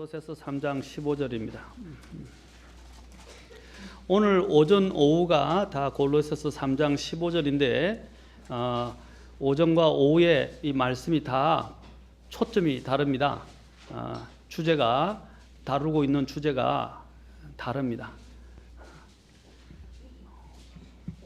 골로새서 3장 15절입니다. 오늘 오전 오후가 다 골로새서 3장 15절인데 오전과 오후에 이 말씀이 다 초점이 다릅니다. 주제가 다루고 있는 주제가 다릅니다.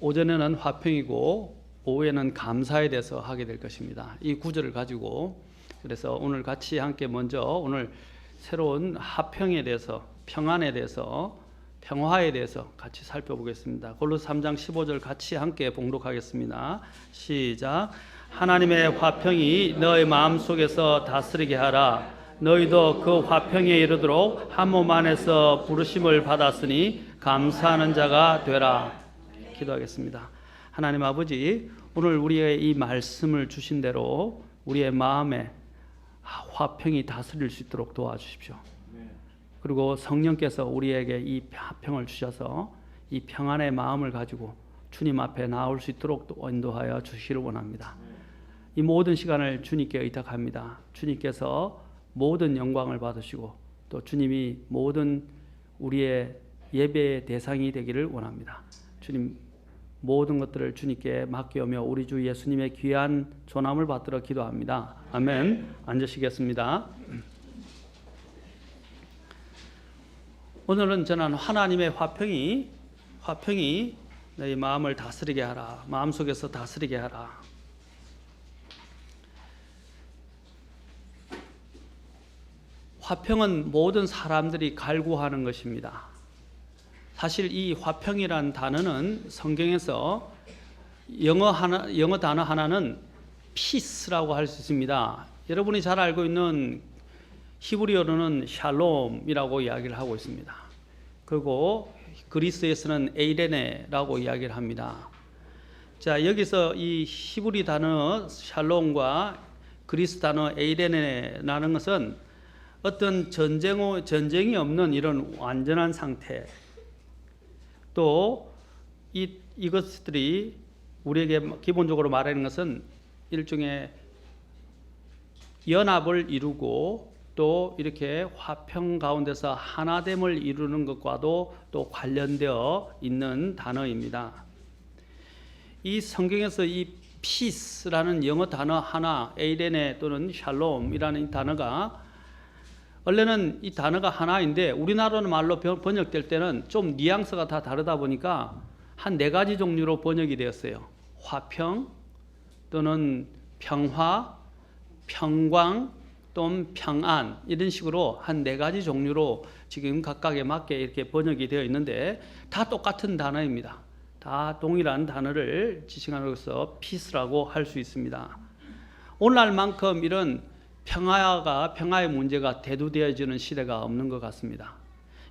오전에는 화평이고 오후에는 감사에 대해서 하게 될 것입니다. 이 구절을 가지고 그래서 오늘 같이 함께 먼저 오늘 새로운 화평에 대해서, 평안에 대해서, 평화에 대해서 같이 살펴보겠습니다. 골로새 3장 15절 같이 함께 봉독하겠습니다. 시작. 하나님의 화평이 너희 마음속에서 다스리게 하라. 너희도 그 화평에 이르도록 한 몸 안에서 부르심을 받았으니 감사하는 자가 되라. 기도하겠습니다. 하나님 아버지, 오늘 우리의 이 말씀을 주신 대로 우리의 마음에 화평이 다스릴 수 있도록 도와주십시오. 그리고 성령께서 우리에게 이 화평을 주셔서 이 평안의 마음을 가지고 주님 앞에 나올 수 있도록 인도하여 주시기를 원합니다. 이 모든 시간을 주님께 의탁합니다. 주님께서 모든 영광을 받으시고 또 주님이 모든 우리의 예배의 대상이 되기를 원합니다. 주님, 모든 것들을 주님께 맡기오며 우리 주 예수님의 귀한 존함을 받들어 기도합니다. 아멘. 앉으시겠습니다. 오늘은 저는 하나님의 화평이 너희 마음을 다스리게 하라. 마음속에서 다스리게 하라. 화평은 모든 사람들이 갈구하는 것입니다. 사실 이 화평이란 단어는 성경에서 영어 단어 하나는 peace라고 할 수 있습니다. 여러분이 잘 알고 있는 히브리어로는 샬롬이라고 이야기를 하고 있습니다. 그리고 그리스에서는 에이레네라고 이야기를 합니다. 자, 여기서 이 히브리 단어 샬롬과 그리스 단어 에이레네라는 것은 어떤 전쟁이 없는 이런 완전한 상태, 또 이것들이 우리에게 기본적으로 말하는 것은 일종의 연합을 이루고 또 이렇게 화평 가운데서 하나됨을 이루는 것과도 또 관련되어 있는 단어입니다. 이 성경에서 이 peace라는 영어 단어 하나, 에이레네 또는 샬롬이라는 단어가 원래는 이 단어가 하나인데 우리나라 말로 번역될 때는 좀 뉘앙스가 다 다르다 보니까 한 4가지 종류로 번역이 되었어요. 화평 또는 평화, 평광 또는 평안, 이런 식으로 한 4가지 종류로 지금 각각에 맞게 이렇게 번역이 되어 있는데 다 똑같은 단어입니다. 다 동일한 단어를 지칭함으로써 peace라고 할 수 있습니다. 오늘날만큼 이런 평화의 문제가 대두되어지는 시대가 없는 것 같습니다.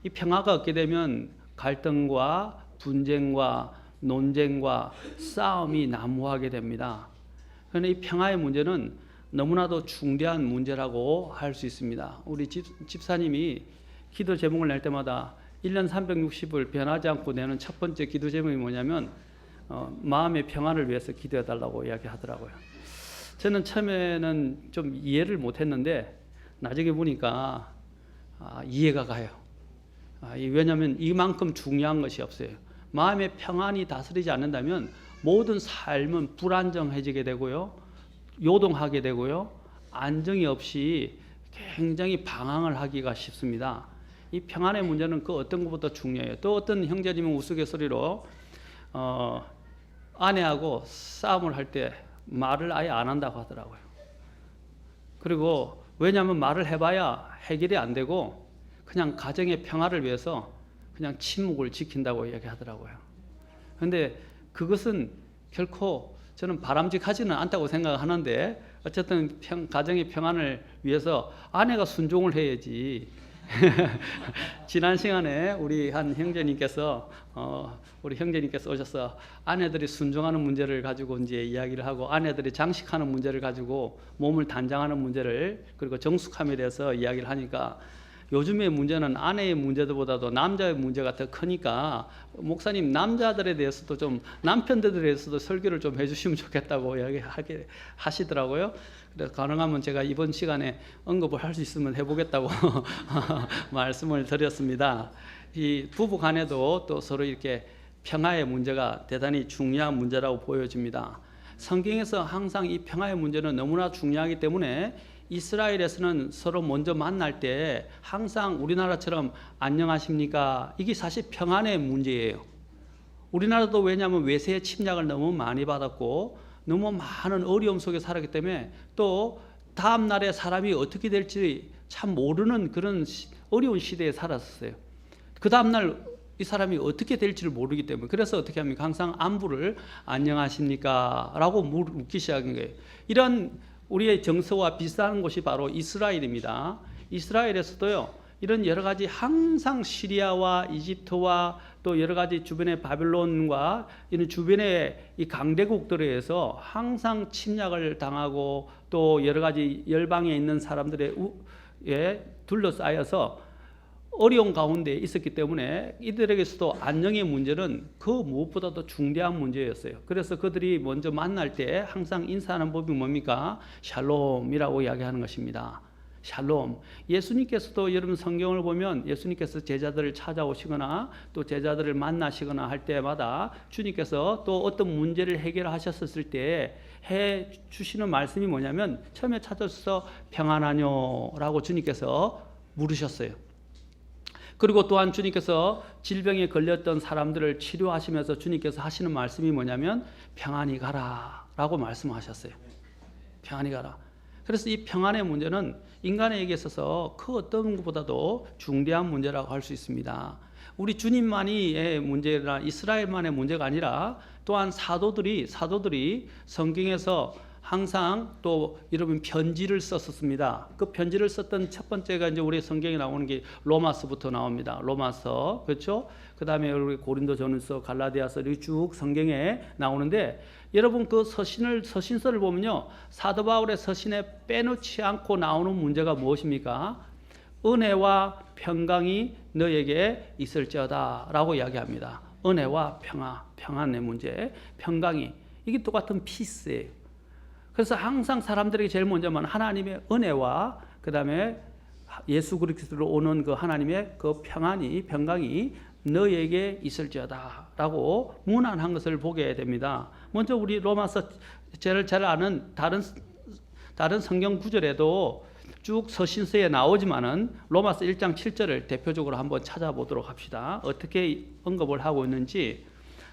이 평화가 없게 되면 갈등과 분쟁과 논쟁과 싸움이 난무하게 됩니다. 그런데 이 평화의 문제는 너무나도 중대한 문제라고 할 수 있습니다. 우리 집사님이 기도 제목을 낼 때마다 1년 360을 변하지 않고 내는 첫 번째 기도 제목이 뭐냐면 마음의 평안을 위해서 기도해 달라고 이야기하더라고요. 저는 처음에는 좀 이해를 못했는데 나중에 보니까 이해가 가요. 왜냐하면 이만큼 중요한 것이 없어요. 마음의 평안이 다스리지 않는다면 모든 삶은 불안정해지게 되고요, 요동하게 되고요, 안정이 없이 굉장히 방황을 하기가 쉽습니다. 이 평안의 문제는 그 어떤 것보다 중요해요. 또 어떤 형제님은 우스갯소리로 아내하고 싸움을 할 때 말을 아예 안 한다고 하더라고요. 그리고 왜냐하면 말을 해봐야 해결이 안 되고 그냥 가정의 평화를 위해서 그냥 침묵을 지킨다고 이야기하더라고요. 그런데 그것은 결코 저는 바람직하지는 않다고 생각하는데 어쨌든 가정의 평안을 위해서 아내가 순종을 해야지 지난 시간에 우리 한 형제님께서 오셔서 아내들이 순종하는 문제를 가지고 이제 이야기를 하고 아내들이 장식하는 문제를 가지고 몸을 단장하는 문제를 그리고 정숙함에 대해서 이야기를 하니까 요즘의 문제는 아내의 문제보다도 남자의 문제가 더 크니까 목사님 남자들에 대해서도 좀 남편들에 대해서도 설교를 좀 해주시면 좋겠다고 이야기하게 하시더라고요. 그래서 가능하면 제가 이번 시간에 언급을 할 수 있으면 해보겠다고 말씀을 드렸습니다. 이 부부 간에도 또 서로 이렇게 평화의 문제가 대단히 중요한 문제라고 보여집니다. 성경에서 항상 이 평화의 문제는 너무나 중요하기 때문에 이스라엘에서는 서로 먼저 만날 때 항상 우리나라처럼 안녕하십니까? 이게 사실 평안의 문제예요. 우리나라도 왜냐하면 외세의 침략을 너무 많이 받았고 너무 많은 어려움 속에 살았기 때문에 또 다음 날에 사람이 어떻게 될지 참 모르는 그런 어려운 시대에 살았어요. 그 다음 날 이 사람이 어떻게 될지를 모르기 때문에 그래서 어떻게 합니까? 항상 안부를 안녕하십니까? 라고 묻기 시작한 거예요. 이런 우리의 정서와 비슷한 곳이 바로 이스라엘입니다. 이스라엘에서도요, 이런 여러 가지 항상 시리아와 이집트와 또 여러 가지 주변의 바벨론과 이런 주변의 이 강대국들에 의해서 항상 침략을 당하고 또 여러 가지 열방에 있는 사람들에 둘러싸여서 어려운 가운데 있었기 때문에 이들에게서도 안녕의 문제는 그 무엇보다도 중대한 문제였어요. 그래서 그들이 먼저 만날 때 항상 인사하는 법이 뭡니까? 샬롬이라고 이야기하는 것입니다. 샬롬. 예수님께서도 여러분 성경을 보면 예수님께서 제자들을 찾아오시거나 또 제자들을 만나시거나 할 때마다 주님께서 또 어떤 문제를 해결하셨을 때 해 주시는 말씀이 뭐냐면 처음에 찾아서 평안하뇨 라고 주님께서 물으셨어요. 그리고 또한 주님께서 질병에 걸렸던 사람들을 치료하시면서 주님께서 하시는 말씀이 뭐냐면 평안히 가라 라고 말씀하셨어요. 평안히 가라. 그래서 이 평안의 문제는 인간에게 있어서 그 어떤 것보다도 중대한 문제라고 할 수 있습니다. 우리 주님만의 문제나 이스라엘만의 문제가 아니라 또한 사도들이 성경에서 항상 또 여러분 편지를 썼었습니다. 그 편지를 썼던 첫 번째가 이제 우리 성경에 나오는 게 로마서부터 나옵니다. 로마서, 그렇죠? 그 다음에 우리 고린도전서, 갈라디아서 이렇게 쭉 성경에 나오는데 여러분 그 서신서를 보면요, 사도 바울의 서신에 빼놓지 않고 나오는 문제가 무엇입니까? 은혜와 평강이 너에게 있을지어다라고 이야기합니다. 은혜와 평안의 문제, 평강이 이게 똑같은 피스예요. 그래서 항상 사람들에게 제일 먼저만 하나님의 은혜와 그 다음에 예수 그리스도로 오는 그 하나님의 그 평강이 너에게 있을지어다라고 문안한 것을 보게 됩니다. 먼저 우리 로마서 제일 잘 아는 다른 성경 구절에도 쭉 서신서에 나오지만은 로마서 1장 7절을 대표적으로 한번 찾아보도록 합시다. 어떻게 언급을 하고 있는지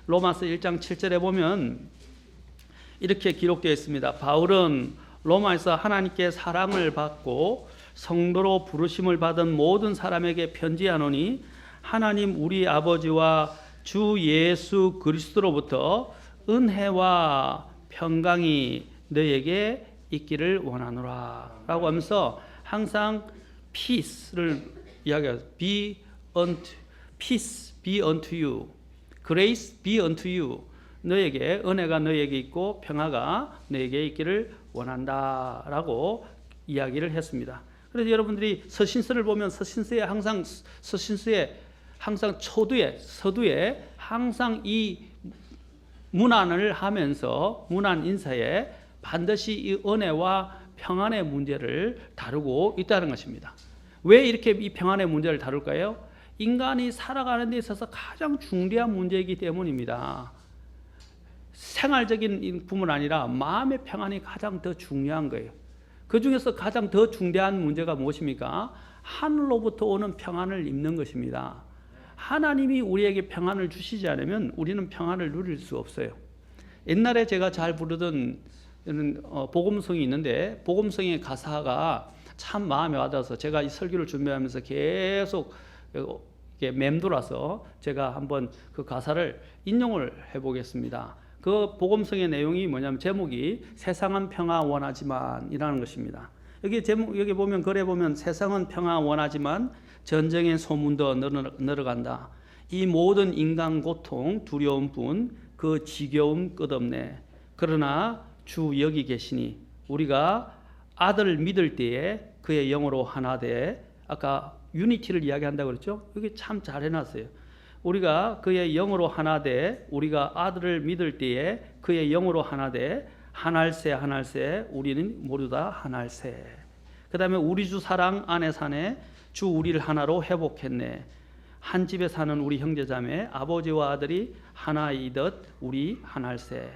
로마서 1장 7절에 보면 이렇게 기록되어 있습니다. 바울은 로마에서 하나님께 사랑을 받고 성도로 부르심을 받은 모든 사람에게 편지하노니 하나님 우리 아버지와 주 예수 그리스도로부터 은혜와 평강이 너에게 있기를 원하노라 라고 하면서 항상 peace를 이야기해요. peace be unto you, grace be unto you. 너에게 은혜가 너에게 있고 평화가 너에게 있기를 원한다라고 이야기를 했습니다. 그래서 여러분들이 서신서를 보면 서신서에 항상 서두에 항상 이 문안을 하면서 문안 인사에 반드시 이 은혜와 평안의 문제를 다루고 있다는 것입니다. 왜 이렇게 이 평안의 문제를 다룰까요? 인간이 살아가는 데 있어서 가장 중대한 문제이기 때문입니다. 생활적인 뿐만 아니라 마음의 평안이 가장 더 중요한 거예요. 그 중에서 가장 더 중대한 문제가 무엇입니까? 하늘로부터 오는 평안을 입는 것입니다. 하나님이 우리에게 평안을 주시지 않으면 우리는 평안을 누릴 수 없어요. 옛날에 제가 잘 부르던 복음성이 있는데 복음성의 가사가 참 마음에 와닿아서 제가 이 설교를 준비하면서 계속 맴돌아서 제가 한번 그 가사를 인용을 해보겠습니다. 그 복음성의 내용이 뭐냐면 제목이 세상은 평화 원하지만 이라는 것입니다. 여기 보면 글에 보면 세상은 평화 원하지만 전쟁의 소문도 늘어간다. 이 모든 인간 고통, 두려움뿐 그 지겨움 끝없네. 그러나 주 여기 계시니 우리가 아들을 믿을 때에 그의 영으로 하나 돼. 아까 유니티를 이야기한다고 그랬죠? 여기 참 잘 해놨어요. 우리가 그의 영으로 하나 돼. 우리가 아들을 믿을 때에 그의 영으로 하나 돼. 하날세 우리는 모두 다 하날세. 그 다음에 우리 주 사랑 안에 사네. 주 우리를 하나로 회복했네. 한 집에 사는 우리 형제자매 아버지와 아들이 하나이듯 우리 하날세.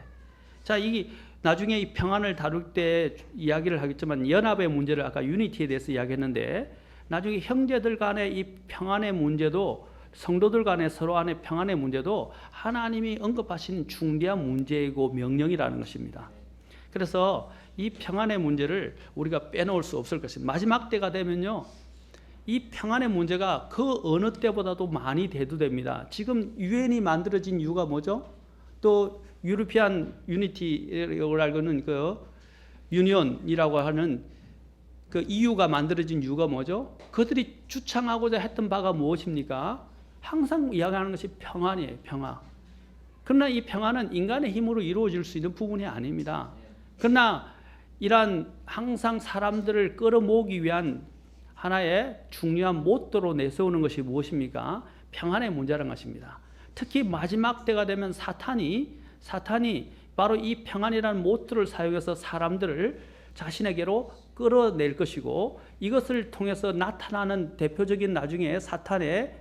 자, 이게 나중에 이 평안을 다룰 때 이야기를 하겠지만 연합의 문제를 아까 유니티에 대해서 이야기했는데 나중에 형제들 간의 이 평안의 문제도 성도들 간의 서로 안의 평안의 문제도 하나님이 언급하신 중대한 문제이고 명령이라는 것입니다. 그래서 이 평안의 문제를 우리가 빼놓을 수 없을 것입니다. 마지막 때가 되면요, 이 평안의 문제가 그 어느 때보다도 많이 대두됩니다. 지금 유엔이 만들어진 이유가 뭐죠? 또 유로피안 유니티라고 알고는 그 유니온이라고 하는 그 EU가 만들어진 이유가 뭐죠? 그들이 주창하고자 했던 바가 무엇입니까? 항상 이야기하는 것이 평안이에요. 평안. 그러나 이 평안은 인간의 힘으로 이루어질 수 있는 부분이 아닙니다. 그러나 이러한 항상 사람들을 끌어모으기 위한 하나의 중요한 모토로 내세우는 것이 무엇입니까? 평안의 문제라는 것입니다. 특히 마지막 때가 되면 사탄이 바로 이 평안이라는 모토를 사용해서 사람들을 자신에게로 끌어낼 것이고, 이것을 통해서 나타나는 대표적인 나중에 사탄의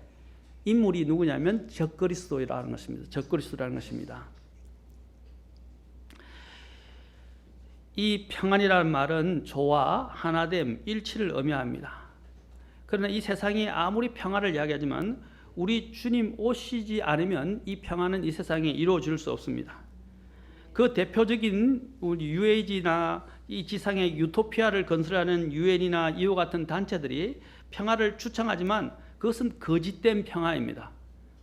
인물이 누구냐면 적그리스도라는 것입니다. 적그리스도라는 것입니다. 이 평안이라는 말은 조화, 하나됨, 일치를 의미합니다. 그러나 이 세상이 아무리 평안을 이야기하지만 우리 주님 오시지 않으면 이 평안은 이 세상에 이루어질 수 없습니다. 그 대표적인 우리 UAG나 이 지상의 유토피아를 건설하는 유엔이나 이와 같은 단체들이 평화를 추창하지만 그것은 거짓된 평화입니다.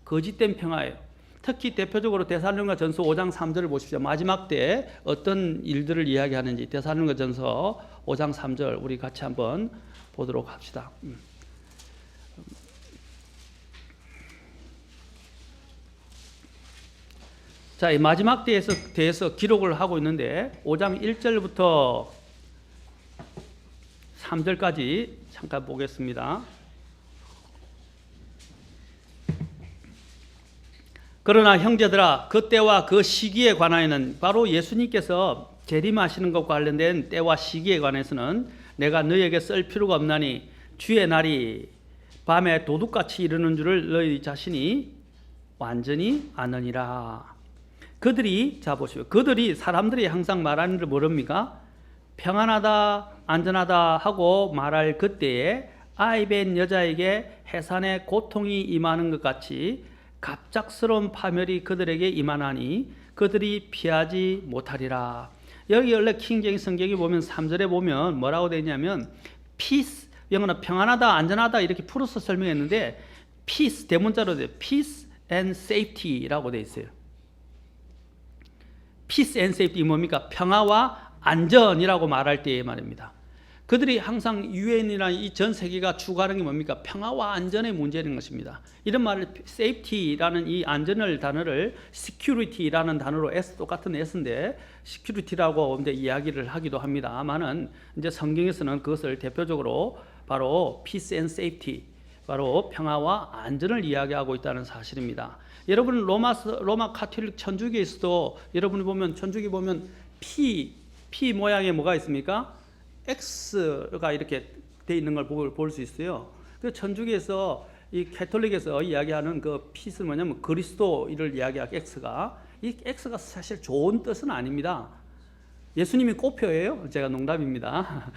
거짓된 평화예요. 특히 대표적으로 데살로니가전서 5장 3절을 보십시오. 마지막 때 어떤 일들을 이야기하는지 데살로니가전서 5장 3절 우리 같이 한번 보도록 합시다. 자, 이 마지막 때에 대해서 기록을 하고 있는데 5장 1절부터 3절까지 잠깐 보겠습니다. 그러나 형제들아, 그 때와 그 시기에 관하여는 바로 예수님께서 재림하시는 것과 관련된 때와 시기에 관해서는 내가 너희에게 쓸 필요가 없나니 주의 날이 밤에 도둑같이 이르는 줄을 너희 자신이 완전히 아느니라. 그들이, 자 보시오, 그들이 사람들이 항상 말하는 줄 모릅니까? 평안하다, 안전하다 하고 말할 그때에 아이벤 여자에게 해산의 고통이 임하는 것 같이 갑작스러운 파멸이 그들에게 임하나니 그들이 피하지 못하리라. 여기 원래 킹제임 성경에 보면 3절에 보면 뭐라고 되어 있냐면 peace, 영어는 평안하다, 안전하다 이렇게 풀어서 설명했는데 peace, 대문자로 돼요. peace and safety라고 되어 있어요. peace and safety 뭡니까? 평화와 안전이라고 말할 때의 말입니다. 그들이 항상 유엔이나 이 전 세계가 추구하는 게 뭡니까? 평화와 안전의 문제인 것입니다. 이런 말을 safety라는 이 안전을 단어를 security라는 단어로 S, 똑같은 S인데 security라고 이제 이야기를 하기도 합니다만은 이제 성경에서는 그것을 대표적으로 바로 peace and safety, 바로 평화와 안전을 이야기하고 있다는 사실입니다. 여러분 로마 카톨릭 천주교에서도 여러분이 보면 천주교 보면 P 모양의 뭐가 있습니까? X가 이렇게 돼 있는 걸 볼 수 있어요. 그 천주교에서 이 캐톨릭에서 이야기하는 그 P는 뭐냐면 그리스도를 이야기하는 X가, 이 X가 사실 좋은 뜻은 아닙니다. 예수님이 꽃표예요? 제가 농담입니다.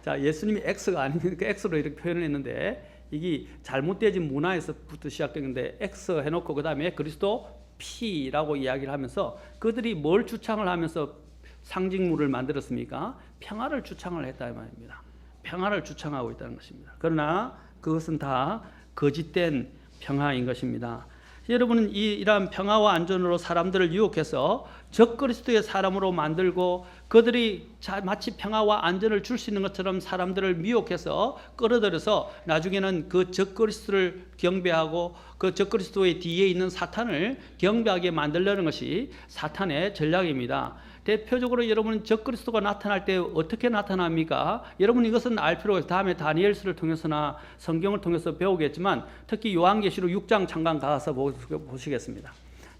자, 예수님이 X가 아니면 그 X로 이렇게 표현을 했는데 이게 잘못되어진 문화에서부터 시작됐는데 X 해놓고 그 다음에 그리스도 P라고 이야기를 하면서 그들이 뭘 주창을 하면서 상징물을 만들었습니까? 평화를 주창을 했다 이 말입니다. 평화를 주창하고 있다는 것입니다. 그러나 그것은 다 거짓된 평화인 것입니다. 여러분은 이러한 평화와 안전으로 사람들을 유혹해서 적그리스도의 사람으로 만들고 그들이 마치 평화와 안전을 줄 수 있는 것처럼 사람들을 미혹해서 끌어들여서 나중에는 그 적그리스도를 경배하고 그 적그리스도의 뒤에 있는 사탄을 경배하게 만들려는 것이 사탄의 전략입니다. 대표적으로 여러분 적그리스도가 나타날 때 어떻게 나타납니까? 여러분 이것은 알 필요가 있어요. 다음에 다니엘서를 통해서나 성경을 통해서 배우겠지만 특히 요한계시록 6장 잠깐 가서 보시겠습니다.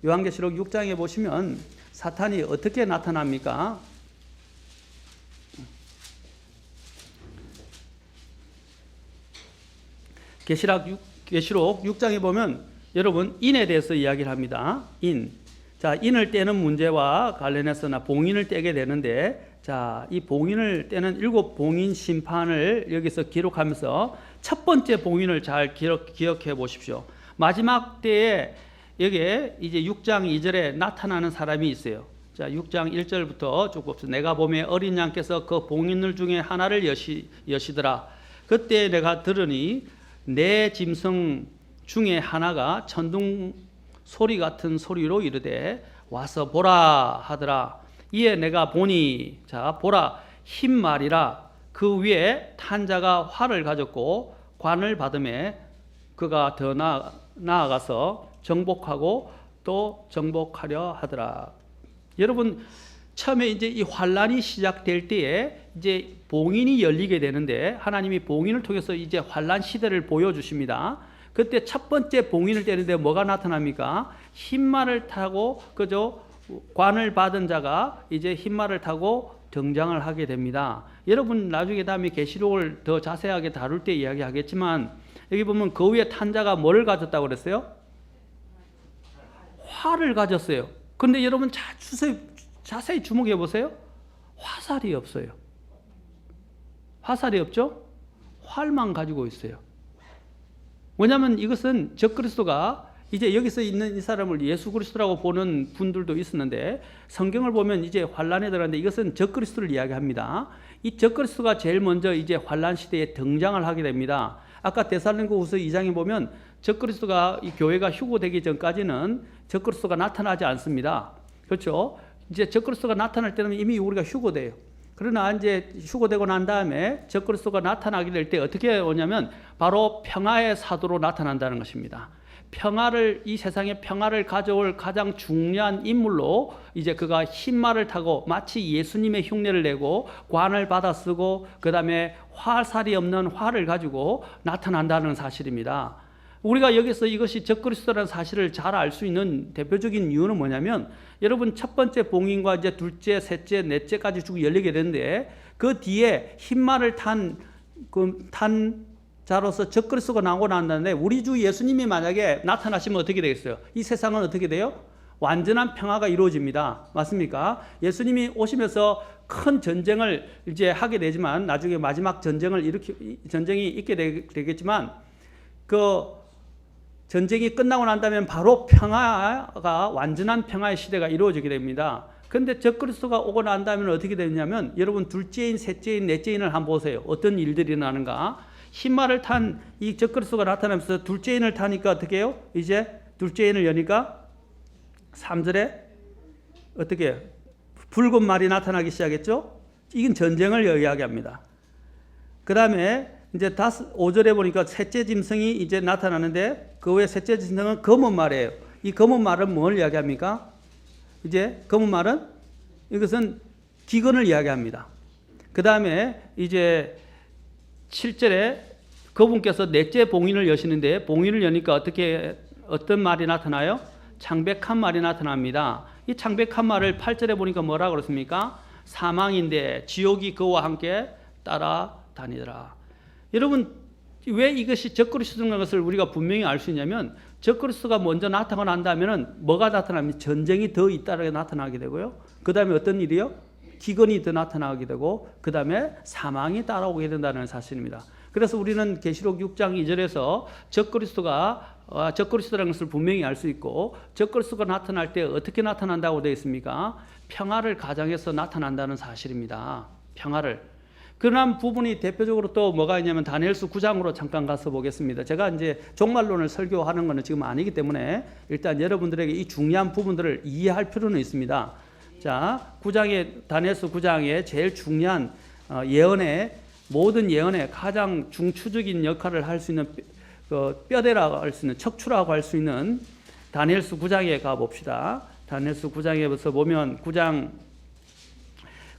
요한계시록 6장에 보시면 사탄이 어떻게 나타납니까? 계시록 6장에 보면 여러분 인에 대해서 이야기를 합니다. 자, 인을 떼는 문제와 관련해서나 봉인을 떼게 되는데, 자, 이 봉인을 떼는 7 봉인 심판을 여기서 기록하면서 첫 번째 봉인을 잘 기억해 보십시오. 마지막 때에 여기에 이제 6장 2절에 나타나는 사람이 있어요. 자, 6장 1절부터 쭉 봅시다. 내가 보매 어린 양께서 그 봉인들 중에 하나를 여시더라. 그때 내가 들으니 내 짐승 중에 하나가 천둥 소리 같은 소리로 이르되 와서 보라 하더라. 이에 내가 보니, 자 보라, 흰 말이라. 그 위에 탄 자가 활을 가졌고 관을 받음에 그가 더 나아가서 정복하고 또 정복하려 하더라. 여러분 처음에 이제 이 환란이 시작될 때에 이제 봉인이 열리게 되는데 하나님이 봉인을 통해서 이제 환란 시대를 보여주십니다. 그때 첫 번째 봉인을 떼는데 뭐가 나타납니까? 흰말을 타고 그저 관을 받은 자가 이제 흰말을 타고 등장을 하게 됩니다. 여러분 나중에 다음에 계시록을 더 자세하게 다룰 때 이야기하겠지만 여기 보면 그 위에 탄 자가 뭐를 가졌다고 그랬어요? 활을 가졌어요. 그런데 여러분 자세히 주목해 보세요. 화살이 없어요. 화살이 없죠? 활만 가지고 있어요. 왜냐하면 이것은 적그리스도가 이제 여기서 있는 이 사람을 예수 그리스도라고 보는 분들도 있었는데 성경을 보면 이제 환란에 들어갔는데 이것은 적그리스도를 이야기합니다. 이 적그리스도가 제일 먼저 이제 환란 시대에 등장을 하게 됩니다. 아까 데살로니가후서 2장에 보면 적그리스도가 이 교회가 휴거되기 전까지는 적그리스도가 나타나지 않습니다. 그렇죠? 이제 적그리스도가 나타날 때는 이미 우리가 휴거돼요. 그러나 이제 휴거되고 난 다음에 적그리스도가 나타나게 될 때 어떻게 오냐면 바로 평화의 사도로 나타난다는 것입니다. 이 세상에 평화를 가져올 가장 중요한 인물로 이제 그가 흰말을 타고 마치 예수님의 흉내를 내고 관을 받아 쓰고 그 다음에 화살이 없는 활을 가지고 나타난다는 사실입니다. 우리가 여기서 이것이 적그리스도라는 사실을 잘 알 수 있는 대표적인 이유는 뭐냐면 여러분 첫 번째 봉인과 이제 둘째, 셋째, 넷째까지 쭉 열리게 되는데 그 뒤에 흰말을 탄 자로서 적그리스도가 나오고 난 다음에 우리 주 예수님이 만약에 나타나시면 어떻게 되겠어요? 이 세상은 어떻게 돼요? 완전한 평화가 이루어집니다. 맞습니까? 예수님이 오시면서 큰 전쟁을 이제 하게 되지만 나중에 마지막 전쟁이 있게 되겠지만 그 전쟁이 끝나고 난다면 바로 평화가 완전한 평화의 시대가 이루어지게 됩니다. 그런데 적그리스도가 오고 난 다음에 어떻게 되냐면 여러분 둘째인, 셋째인, 넷째인을 한번 보세요. 어떤 일들이 일어나는가? 흰말을 탄 이 적그리스도가 나타나면서 둘째인을 타니까 어떻게 해요? 이제 둘째인을 여니까 3절에 어떻게 해요? 붉은 말이 나타나기 시작했죠? 이건 전쟁을 이야기합니다. 그 다음에 이제 5절에 보니까 셋째 짐승이 이제 나타나는데 그 외에 셋째 짐승은 검은 말이에요. 이 검은 말은 뭘 이야기합니까? 이제 검은 말은 이것은 기근을 이야기합니다. 그 다음에 이제 7절에 그분께서 넷째 봉인을 여시는데 봉인을 여니까 어떤 말이 나타나요? 창백한 말이 나타납니다. 이 창백한 말을 8절에 보니까 뭐라고 그랬습니까? 사망인데 지옥이 그와 함께 따라다니더라. 여러분 왜 이것이 적그리스도인 것을 우리가 분명히 알 수 있냐면 적그리스도가 먼저 나타나고 난 다음에는 뭐가 나타나면 전쟁이 더 잇따르게 나타나게 되고요. 그 다음에 어떤 일이요? 기근이 더 나타나게 되고 그 다음에 사망이 따라오게 된다는 사실입니다. 그래서 우리는 계시록 6장 2절에서 적그리스도라는 것을 분명히 알 수 있고 적그리스도가 나타날 때 어떻게 나타난다고 되어 있습니까? 평화를 가정해서 나타난다는 사실입니다. 평화를. 그런 부분이 대표적으로 또 뭐가 있냐면 다니엘서 9장으로 잠깐 가서 보겠습니다. 제가 이제 종말론을 설교하는 것은 지금 아니기 때문에 일단 여러분들에게 이 중요한 부분들을 이해할 필요는 있습니다. 자, 9장에 다니엘서 9장에 제일 중요한 예언의 모든 예언의 가장 중추적인 역할을 할 수 있는 뼈대라고 할 수 있는 척추라고 할 수 있는 다니엘서 9장에 가 봅시다. 다니엘서 9장에서 보면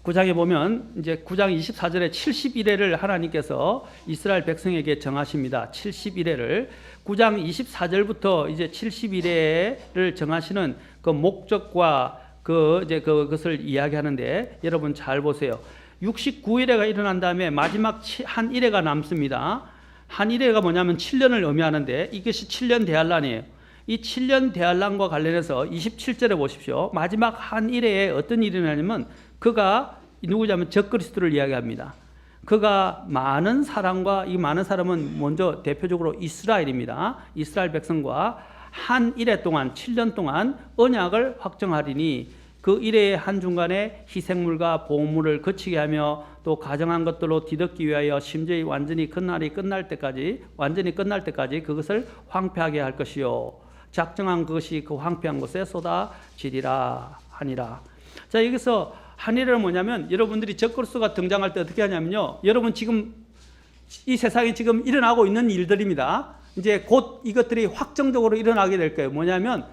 9장에 보면 이제 9장 24절에 71회를 하나님께서 이스라엘 백성에게 정하십니다. 71회를 9장 24절부터 이제 71회를 정하시는 그 목적과 그것을 이야기하는데 여러분 잘 보세요. 69일회가 일어난 다음에 마지막 한 일회가 남습니다. 한 일회가 뭐냐면 7년을 의미하는데 이것이 7년 대환란이에요. 이 7년 대환란과 관련해서 27절에 보십시오. 마지막 한 일회에 어떤 일이 일어나냐면 그가 누구냐면 적그리스도를 이야기합니다. 그가 많은 사람과 이 많은 사람은 먼저 대표적으로 이스라엘입니다. 이스라엘 백성과 한 일회 동안 7년 동안 언약을 확정하리니 그 일회의 한중간에 희생물과 보물을 거치게 하며 또 가정한 것들로 뒤덮기 위하여 심지어 완전히 끝날 때까지 그것을 황폐하게 할 것이요 작정한 그것이 그 황폐한 곳에 쏟아지리라 하니라. 자, 여기서 한일은 뭐냐면 여러분들이 적그리스도가 등장할 때 어떻게 하냐면요. 여러분 지금 이 세상에 지금 일어나고 있는 일들입니다. 이제 곧 이것들이 확정적으로 일어나게 될 거예요. 뭐냐면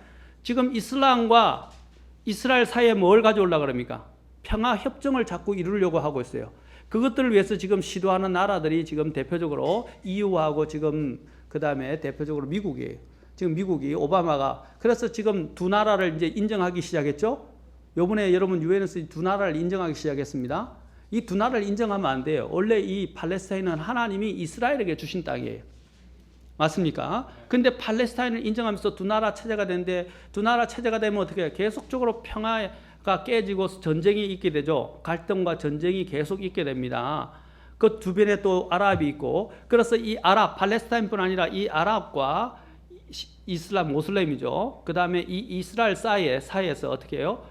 지금 이슬람과 이스라엘 사이에 뭘 가져오려고 그럽니까? 평화 협정을 자꾸 이루려고 하고 있어요. 그것들을 위해서 지금 시도하는 나라들이 지금 대표적으로 EU하고 지금 그다음에 대표적으로 미국이에요. 지금 미국이 오바마가 그래서 지금 두 나라를 이제 인정하기 시작했죠. 요번에 여러분 유엔에서 두 나라를 인정하기 시작했습니다. 이 두 나라를 인정하면 안 돼요. 원래 이 팔레스타인은 하나님이 이스라엘에게 주신 땅이에요. 맞습니까? 근데 팔레스타인을 인정하면서 두 나라 체제가 되는데 두 나라 체제가 되면 어떻게 해요? 계속적으로 평화가 깨지고 전쟁이 있게 되죠. 갈등과 전쟁이 계속 있게 됩니다. 그 주변에 또 아랍이 있고 그래서 이 아랍, 팔레스타인뿐 아니라 이 아랍과 이슬람, 모슬렘이죠. 그 다음에 이 이스라엘 사이에서 어떻게 해요?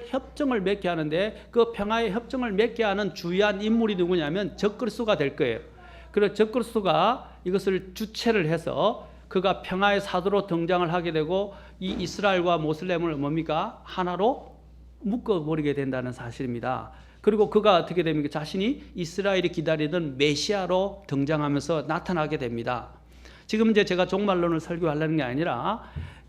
협정을 맺게 하는데 그 평화의 협정을 맺게 하는 주요한 인물이 누구냐면 적그리스도가 될 거예요. 그래서 적그리스도가 이것을 주체를 해서 그가 평화의 사도로 등장을 하게 되고 이 이스라엘과 모슬렘을 뭡니까? 하나로 묶어버리게 된다는 사실입니다. 그리고 그가 어떻게 됩니까? 자신이 이스라엘이 기다리던 메시아로 등장하면서 나타나게 됩니다. 지금 이제 제가 종말론을 설교하려는 게 아니라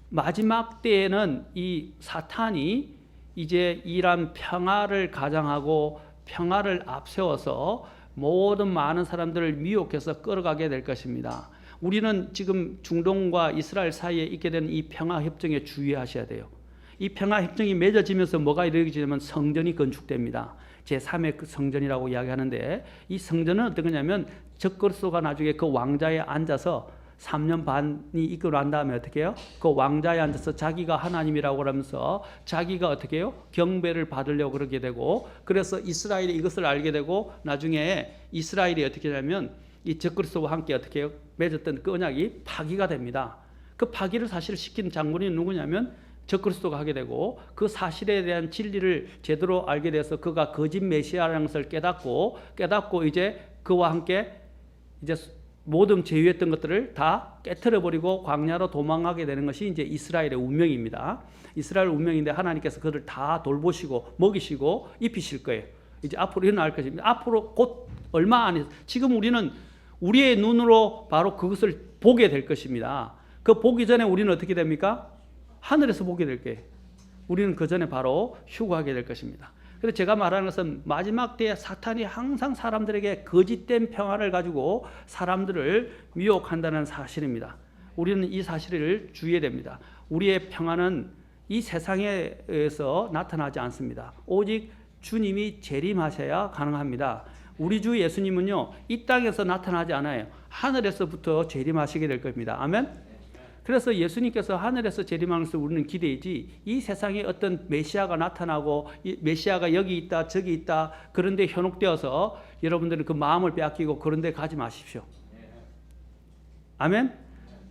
마지막 때에는 이 사탄이 이제 이러한 평화를 가장하고 평화를 앞세워서 모든 많은 사람들을 미혹해서 끌어가게 될 것입니다. 우리는 지금 중동과 이스라엘 사이에 있게 된 이 평화협정에 주의하셔야 돼요. 이 평화협정이 맺어지면서 뭐가 이루어지냐면 성전이 건축됩니다. 제3의 그 성전이라고 이야기하는데 이 성전은 어떤 거냐면 적그리스도가 나중에 그 왕자에 앉아서 3년 반이 있고 난 다음에 어떻게 해요? 그 왕자에 앉아서 자기가 하나님이라고 하면서 자기가 어떻게 해요? 경배를 받으려고 그러게 되고 그래서 이스라엘이 이것을 알게 되고 나중에 이스라엘이 어떻게 하냐면 이 적그리스도와 함께 어떻게 해요? 맺었던 그 언약이 파기가 됩니다. 그 파기를 사실 시킨 장군이 누구냐면 적그리스도가 하게 되고 그 사실에 대한 진리를 제대로 알게 돼서 그가 거짓 메시아라는 것을 깨닫고 이제 그와 함께 이제 모든 제위했던 것들을 다 깨트려버리고 광야로 도망가게 되는 것이 이제 이스라엘의 운명입니다. 이스라엘 운명인데 하나님께서 그들을 다 돌보시고 먹이시고 입히실 거예요. 이제 앞으로 일어날 것입니다. 앞으로 곧 얼마 안에 지금 우리는 우리의 눈으로 바로 그것을 보게 될 것입니다. 그 보기 전에 우리는 어떻게 됩니까? 하늘에서 보게 될 거예요. 우리는 그 전에 바로 휴거하게 될 것입니다. 그래서 제가 말하는 것은 마지막 때에 사탄이 항상 사람들에게 거짓된 평화를 가지고 사람들을 미혹한다는 사실입니다. 우리는 이 사실을 주의해야 됩니다. 우리의 평화는 이 세상에서 나타나지 않습니다. 오직 주님이 재림하셔야 가능합니다. 우리 주 예수님은요, 이 땅에서 나타나지 않아요. 하늘에서부터 재림하시게 될 겁니다. 아멘? 그래서 예수님께서 하늘에서 재림하는 것을 우리는 기대이지 이 세상에 어떤 메시아가 나타나고 이 메시아가 여기 있다 저기 있다 그런데 현혹되어서 여러분들은 그 마음을 빼앗기고 그런데 가지 마십시오. 아멘?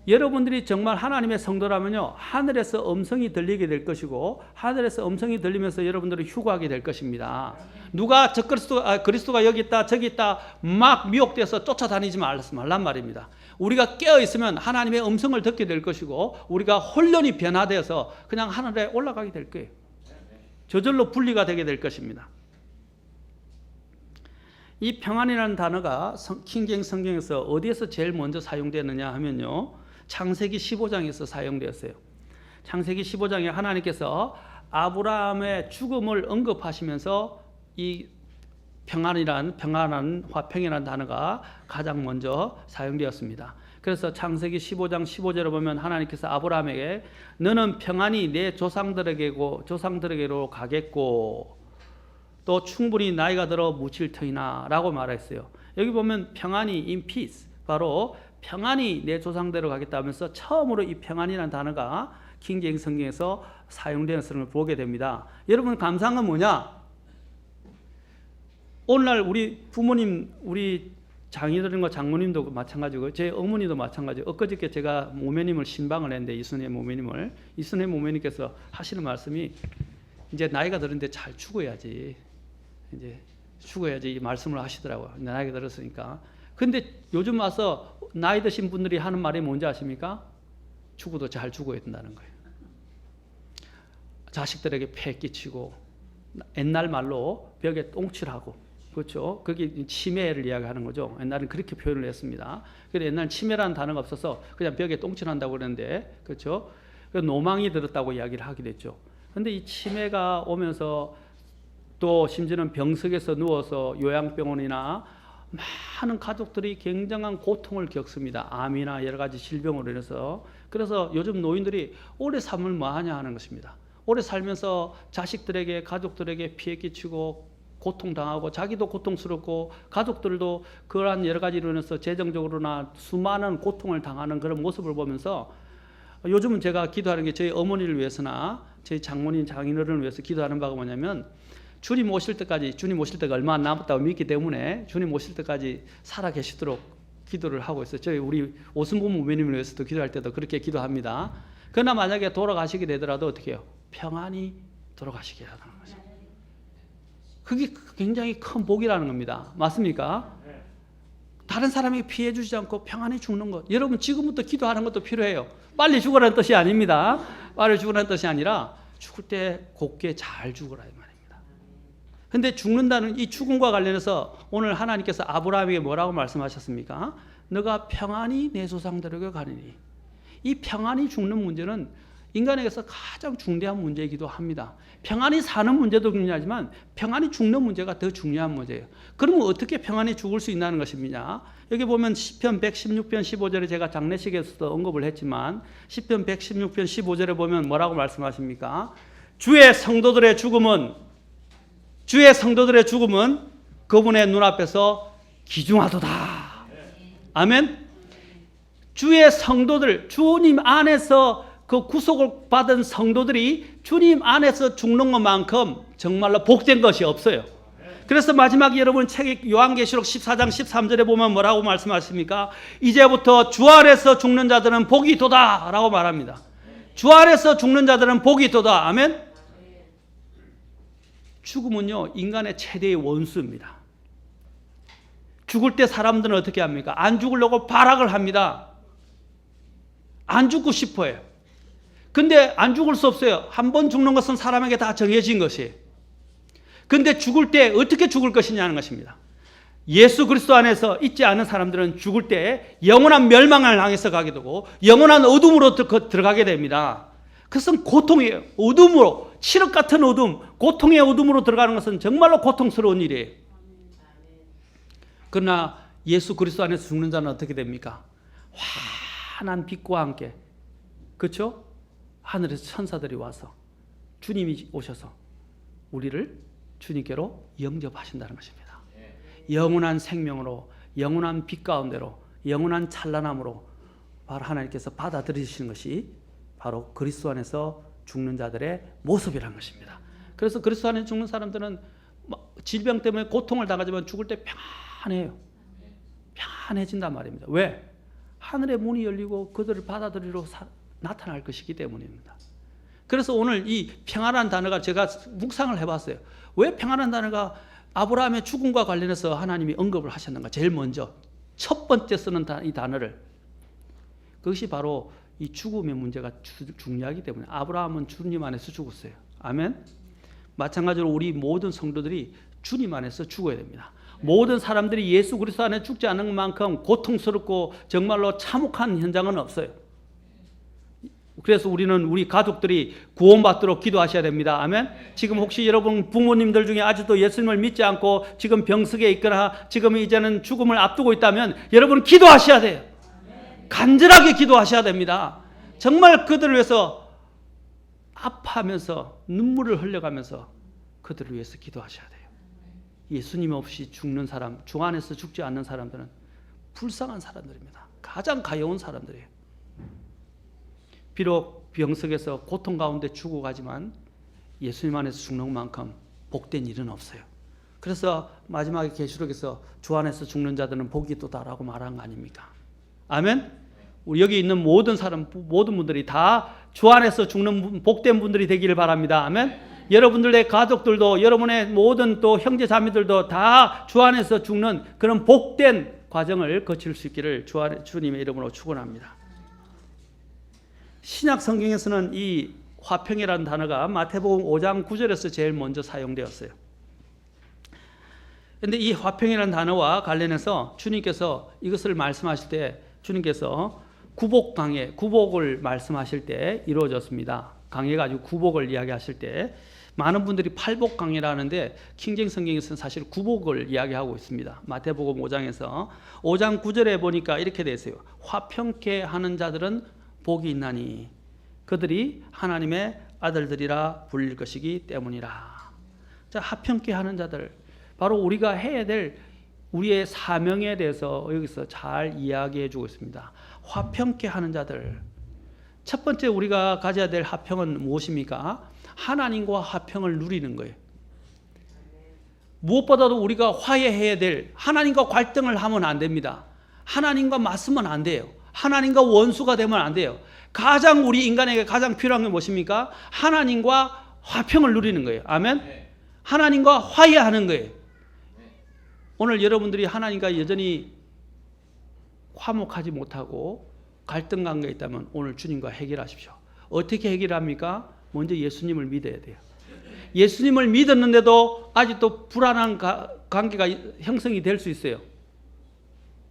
여러분들이 정말 하나님의 성도라면요, 하늘에서 음성이 들리게 될 것이고 하늘에서 음성이 들리면서 여러분들은 휴거하게 될 것입니다. 누가 그리스도가 여기 있다 저기 있다 막 미혹돼서 쫓아다니지 말란 말입니다. 우리가 깨어 있으면 하나님의 음성을 듣게 될 것이고 우리가 혼련히 변화되어서 그냥 하늘에 올라가게 될 거예요. 저절로 분리가 되게 될 것입니다. 이 평안이라는 단어가 킹제임스 성경에서 어디에서 제일 먼저 사용되느냐 하면요, 창세기 15장에서 사용되었어요. 창세기 15장에 하나님께서 아브라함의 죽음을 언급하시면서 이 평안한 화평이라는 단어가 가장 먼저 사용되었습니다. 그래서 창세기 15장 15절에 보면 하나님께서 아브라함에게 너는 평안히 내 조상들에게로 가겠고 또 충분히 나이가 들어 묻힐 터이나 라고 말했어요. 여기 보면 평안이 in peace, 바로 평안히 내 조상대로 가겠다 하면서 처음으로 이 평안이라는 단어가 킹제임스 성경에서 사용되는 것을 보게 됩니다. 여러분 감사한 건 뭐냐? 오늘날 우리 부모님, 우리 장인어른과 장모님도 마찬가지고 제 어머니도 마찬가지고 엊그저께 제가 모매님을 신방을 했는데 이순혜 모매님께서 하시는 말씀이 이제 나이가 들었는데 잘 죽어야지. 이제 죽어야지 이 말씀을 하시더라고요. 나이가 들었으니까. 근데 요즘 와서 나이 드신 분들이 하는 말이 뭔지 아십니까? 죽어도 잘 죽어야 된다는 거예요. 자식들에게 폐 끼치고 옛날 말로 벽에 똥칠하고, 그렇죠? 그게 치매를 이야기하는 거죠. 옛날엔 그렇게 표현을 했습니다. 그런데 옛날 치매라는 단어가 없어서 그냥 벽에 똥칠한다고 그러는데, 그렇죠? 노망이 들었다고 이야기를 하게 됐죠. 그런데 이 치매가 오면서 또 심지어는 병석에서 누워서 요양병원이나 많은 가족들이 굉장한 고통을 겪습니다. 암이나 여러 가지 질병으로 인해서. 그래서 요즘 노인들이 오래 삶을 뭐 하냐 하는 것입니다. 오래 살면서 자식들에게, 가족들에게 피해 끼치고 고통당하고 자기도 고통스럽고 가족들도 그러한 여러 가지로 인해서 재정적으로나 수많은 고통을 당하는 그런 모습을 보면서 요즘은 제가 기도하는 게 저희 어머니를 위해서나 저희 장모님, 장인어른을 위해서 기도하는 바가 뭐냐면 주님 오실 때까지, 주님 오실 때가 얼마 안 남았다고 믿기 때문에 주님 오실 때까지 살아 계시도록 기도를 하고 있어요. 저희 우리 오승구 무배님을 위해서도 기도할 때도 그렇게 기도합니다. 그러나 만약에 돌아가시게 되더라도 어떻게 해요? 평안히 돌아가시게 하는 거죠. 그게 굉장히 큰 복이라는 겁니다. 맞습니까? 다른 사람에게 피해 주지 않고 평안히 죽는 것. 여러분 지금부터 기도하는 것도 필요해요. 빨리 죽으라는 뜻이 아닙니다. 빨리 죽으라는 뜻이 아니라 죽을 때 곱게 잘 죽으라 이 말입니다. 근데 죽는다는 이 죽음과 관련해서 오늘 하나님께서 아브라함에게 뭐라고 말씀하셨습니까? 너가 평안히 내 조상들에게 가리니. 이 평안히 죽는 문제는 인간에게서 가장 중대한 문제이기도 합니다. 평안히 사는 문제도 중요하지만 평안히 죽는 문제가 더 중요한 문제예요. 그러면 어떻게 평안히 죽을 수 있다는 것입니다. 여기 보면 시편 116편 15절에 제가 장례식에서도 언급을 했지만 시편 116편 15절에 보면 뭐라고 말씀하십니까? 주의 성도들의 죽음은 그분의 눈앞에서 기중하도다. 아멘. 주의 성도들, 주님 안에서 그 구속을 받은 성도들이 주님 안에서 죽는 것만큼 정말로 복된 것이 없어요. 그래서 마지막에 여러분 책 요한계시록 14장 13절에 보면 뭐라고 말씀하십니까? 이제부터 주 안에서 죽는 자들은 복이 도다 라고 말합니다. 주 안에서 죽는 자들은 복이 도다. 아멘. 죽음은요 인간의 최대의 원수입니다. 죽을 때 사람들은 어떻게 합니까? 안 죽으려고 발악을 합니다. 안 죽고 싶어요. 근데 안 죽을 수 없어요. 한 번 죽는 것은 사람에게 다 정해진 것이에요. 근데 죽을 때 어떻게 죽을 것이냐는 것입니다. 예수 그리스도 안에서 있지 않은 사람들은 죽을 때 영원한 멸망을 향해서 가게 되고 영원한 어둠으로 들어가게 됩니다. 그것은 고통이에요. 어둠으로, 칠흑 같은 어둠, 고통의 어둠으로 들어가는 것은 정말로 고통스러운 일이에요. 그러나 예수 그리스도 안에서 죽는 자는 어떻게 됩니까? 환한 빛과 함께, 그렇죠? 하늘에서 천사들이 와서 주님이 오셔서 우리를 주님께로 영접하신다는 것입니다. 영원한 생명으로, 영원한 빛 가운데로, 영원한 찬란함으로 바로 하나님께서 받아들이시는 것이 바로 그리스도 안에서 죽는 자들의 모습이라는 것입니다. 그래서 그리스도 안에 죽는 사람들은 질병 때문에 고통을 당하지만 죽을 때 평안해요. 평안해진단 말입니다. 왜? 하늘의 문이 열리고 그들을 받아들이러 나타날 것이기 때문입니다. 그래서 오늘 이 평안한 단어가 제가 묵상을 해봤어요. 왜 평안한 단어가 아브라함의 죽음과 관련해서 하나님이 언급을 하셨는가? 제일 먼저 첫 번째 쓰는 이 단어를, 그것이 바로 이 죽음의 문제가 중요하기 때문에. 아브라함은 주님 안에서 죽었어요. 아멘. 마찬가지로 우리 모든 성도들이 주님 안에서 죽어야 됩니다. 모든 사람들이 예수 그리스도 안에 죽지 않은 만큼 고통스럽고 정말로 참혹한 현장은 없어요. 그래서 우리 가족들이 구원받도록 기도하셔야 됩니다. 아멘. 지금 혹시 여러분 부모님들 중에 아직도 예수님을 믿지 않고 지금 병석에 있거나 지금 이제는 죽음을 앞두고 있다면 여러분 기도하셔야 돼요. 간절하게 기도하셔야 됩니다. 정말 그들을 위해서 아파하면서 눈물을 흘려가면서 그들을 위해서 기도하셔야 돼요. 예수님 없이 죽는 사람, 주 안에서 죽지 않는 사람들은 불쌍한 사람들입니다. 가장 가여운 사람들이에요. 비록 병석에서 고통 가운데 죽어가지만 예수님 안에서 죽는 만큼 복된 일은 없어요. 그래서 마지막에 계시록에서 주 안에서 죽는 자들은 복이 있도다라고 말한 거 아닙니까? 아멘. 우리 여기 있는 모든 분들이 다 주 안에서 죽는 복된 분들이 되기를 바랍니다. 아멘. 여러분들의 가족들도, 여러분의 모든 또 형제 자매들도 다 주 안에서 죽는 그런 복된 과정을 거칠 수 있기를 주님의 이름으로 축원합니다. 신약 성경에서는 이 화평이라는 단어가 마태복음 5장 9절에서 제일 먼저 사용되었어요. 그런데 이 화평이라는 단어와 관련해서 주님께서 이것을 말씀하실 때 주님께서 구복을 말씀하실 때 이루어졌습니다. 강해가 아주 구복을 이야기하실 때 많은 분들이 팔복강해라 하는데 킹제임스 성경에서는 사실 구복을 이야기하고 있습니다. 마태복음 5장에서 5장 9절에 보니까 이렇게 되어 있어요. 화평케 하는 자들은 복이 있나니 그들이 하나님의 아들들이라 불릴 것이기 때문이라. 자, 화평케 하는 자들, 바로 우리가 해야 될 우리의 사명에 대해서 여기서 잘 이야기해 주고 있습니다. 화평케 하는 자들. 첫 번째 우리가 가져야 될 화평은 무엇입니까? 하나님과 화평을 누리는 거예요. 무엇보다도 우리가 화해해야 될, 하나님과 갈등을 하면 안 됩니다. 하나님과 맞서면 안 돼요. 하나님과 원수가 되면 안 돼요. 가장 우리 인간에게 가장 필요한 게 무엇입니까? 하나님과 화평을 누리는 거예요. 아멘. 하나님과 화해하는 거예요. 오늘 여러분들이 하나님과 여전히 화목하지 못하고 갈등 관계에 있다면 오늘 주님과 해결하십시오. 어떻게 해결합니까? 먼저 예수님을 믿어야 돼요. 예수님을 믿었는데도 아직도 불안한 관계가 형성이 될 수 있어요.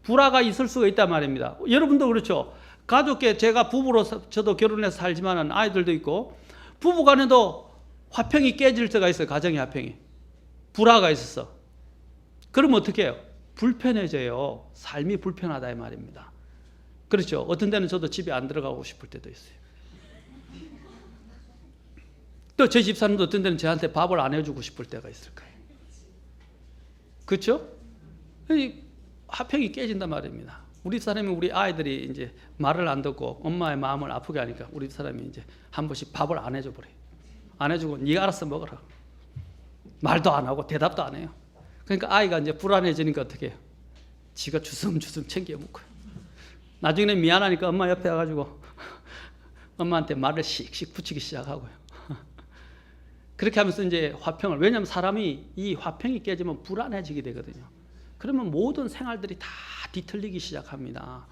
불화가 있을 수가 있단 말입니다. 여러분도 그렇죠. 가족계, 제가 부부로 저도 결혼해서 살지만 아이들도 있고 부부간에도 화평이 깨질 때가 있어요. 가정의 화평이. 불화가 있었어. 그러면 어떻게 해요? 불편해져요. 삶이 불편하다 이 말입니다. 그렇죠. 어떤 때는 저도 집에 안 들어가고 싶을 때도 있어요. 또 제 집사람도 어떤 때는 저한테 밥을 안 해주고 싶을 때가 있을 거예요. 그렇죠? 화평이 깨진단 말입니다. 우리 사람이, 우리 아이들이 이제 말을 안 듣고 엄마의 마음을 아프게 하니까 우리 사람이 이제 한 번씩 밥을 안 해줘 버려요. 안 해주고 네가 알아서 먹어라. 말도 안 하고 대답도 안 해요. 그러니까 아이가 이제 불안해지니까 어떻게 해요? 지가 주섬주섬 챙겨 먹고요. 나중에는 미안하니까 엄마 옆에 와가지고 엄마한테 말을 씩씩 붙이기 시작하고요. 그렇게 하면서 이제 화평을, 왜냐하면 사람이 이 화평이 깨지면 불안해지게 되거든요. 그러면 모든 생활들이 다 뒤틀리기 시작합니다.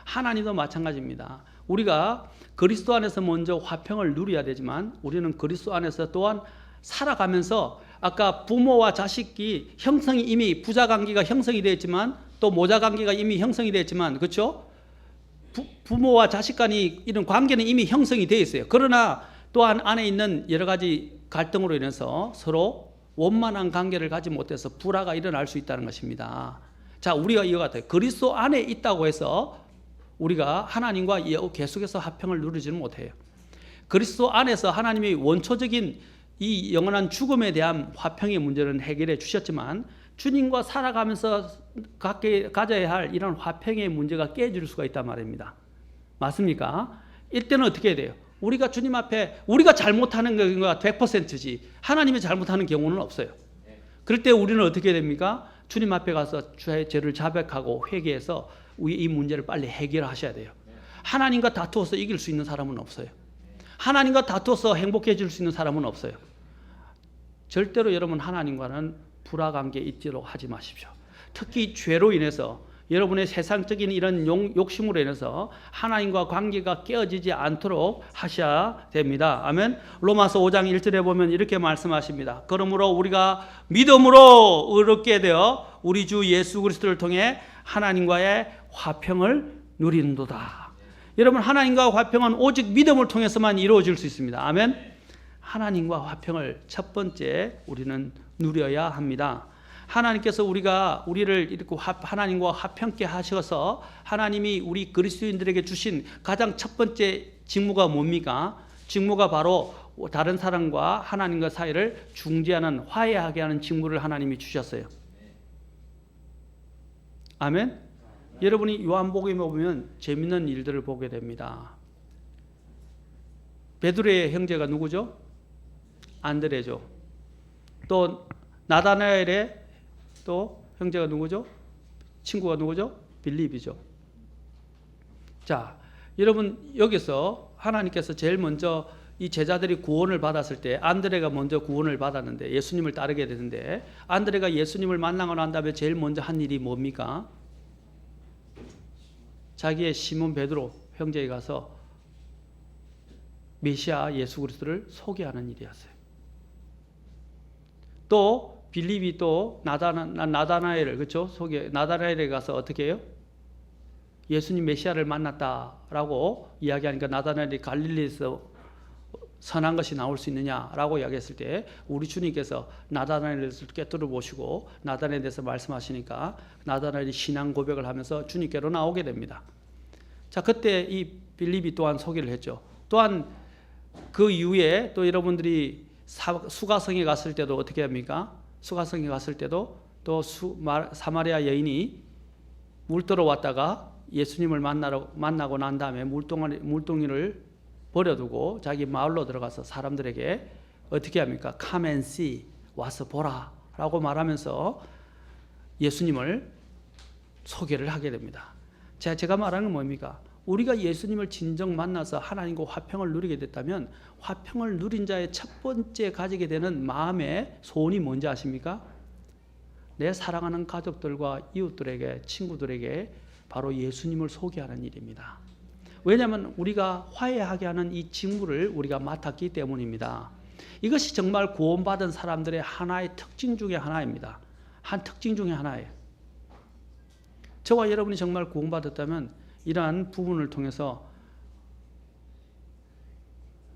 하나님도 마찬가지입니다. 우리가 그리스도 안에서 먼저 화평을 누려야 되지만 우리는 그리스도 안에서 또한 살아가면서 아까 부모와 자식이 형성이 이미 부자 관계가 형성이 되어 있지만 또 모자 관계가 이미 형성이 되어 있지만 그렇죠? 부모와 자식 간이 이런 관계는 이미 형성이 되어 있어요. 그러나 또한 안에 있는 여러 가지 갈등으로 인해서 서로 원만한 관계를 가지 못해서 불화가 일어날 수 있다는 것입니다. 자, 우리가 이와 같아요. 그리스도 안에 있다고 해서 우리가 하나님과 계속해서 화평을 누리지는 못해요. 그리스도 안에서 하나님이 원초적인 이 영원한 죽음에 대한 화평의 문제는 해결해 주셨지만 주님과 살아가면서 가져야 할 이런 화평의 문제가 깨질 수가 있단 말입니다. 맞습니까? 이때는 어떻게 해야 돼요? 우리가 주님 앞에 우리가 잘못하는 경우가 100%지 하나님이 잘못하는 경우는 없어요. 그럴 때 우리는 어떻게 됩니까? 주님 앞에 가서 죄를 자백하고 회개해서 이 문제를 빨리 해결하셔야 돼요. 하나님과 다투어서 이길 수 있는 사람은 없어요. 하나님과 다투어서 행복해질 수 있는 사람은 없어요. 절대로 여러분 하나님과는 불화관계 있도록 하지 마십시오. 특히 죄로 인해서 여러분의 세상적인 이런 욕심으로 인해서 하나님과 관계가 깨어지지 않도록 하셔야 됩니다. 아멘. 로마서 5장 1절에 보면 이렇게 말씀하십니다. 그러므로 우리가 믿음으로 의롭게 되어 우리 주 예수 그리스도를 통해 하나님과의 화평을 누리는도다. 여러분 하나님과 화평은 오직 믿음을 통해서만 이루어질 수 있습니다. 아멘. 하나님과 화평을 첫 번째 우리는 누려야 합니다. 하나님께서 우리를 이렇게 하나님과 화평케 하셔서 하나님이 우리 그리스도인들에게 주신 가장 첫 번째 직무가 뭡니까? 직무가 바로 다른 사람과 하나님과 사이를 중재하는, 화해하게 하는 직무를 하나님이 주셨어요. 아멘. 여러분이 요한복음에 보면 재밌는 일들을 보게 됩니다. 베드로의 형제가 누구죠? 안드레죠. 또 나다나엘의 또 형제가 누구죠? 친구가 누구죠? 빌립이죠. 자, 여러분 여기서 하나님께서 제일 먼저 이 제자들이 구원을 받았을 때 안드레가 먼저 구원을 받았는데 예수님을 따르게 되는데 안드레가 예수님을 만나고 난 다음에 제일 먼저 한 일이 뭡니까? 자기의 시몬 베드로 형제에 가서 메시아 예수 그리스도를 소개하는 일이었어요. 또 빌립이 또 나다나엘을 그렇죠? 나다나엘에 가서 어떻게 해요? 예수님 메시아를 만났다라고 이야기하니까 나다나엘이 갈릴리에서 선한 것이 나올 수 있느냐라고 이야기했을 때 우리 주님께서 나다나엘을 꿰뚫어 보시고 나다나엘에 대해서 말씀하시니까 나다나엘이 신앙 고백을 하면서 주님께로 나오게 됩니다. 자, 그때 이 빌립이 또한 소개를 했죠. 또한 그 이후에 또 여러분들이 수가성에 갔을 때도 어떻게 합니까? 수가성에 갔을 때도 또 사마리아 여인이 물떠러 왔다가 예수님을 만나고 난 다음에 물동이를 버려두고 자기 마을로 들어가서 사람들에게 어떻게 합니까? Come and see, 와서 보라 라고 말하면서 예수님을 소개를 하게 됩니다. 제가 말하는 건 뭡니까? 우리가 예수님을 진정 만나서 하나님과 화평을 누리게 됐다면 화평을 누린 자의 첫 번째 가지게 되는 마음의 소원이 뭔지 아십니까? 내 사랑하는 가족들과 이웃들에게, 친구들에게 바로 예수님을 소개하는 일입니다. 왜냐하면 우리가 화해하게 하는 이 직무를 우리가 맡았기 때문입니다. 이것이 정말 구원받은 사람들의 하나의 특징 중에 하나입니다. 한 특징 중에 하나예요. 저와 여러분이 정말 구원받았다면 이러한 부분을 통해서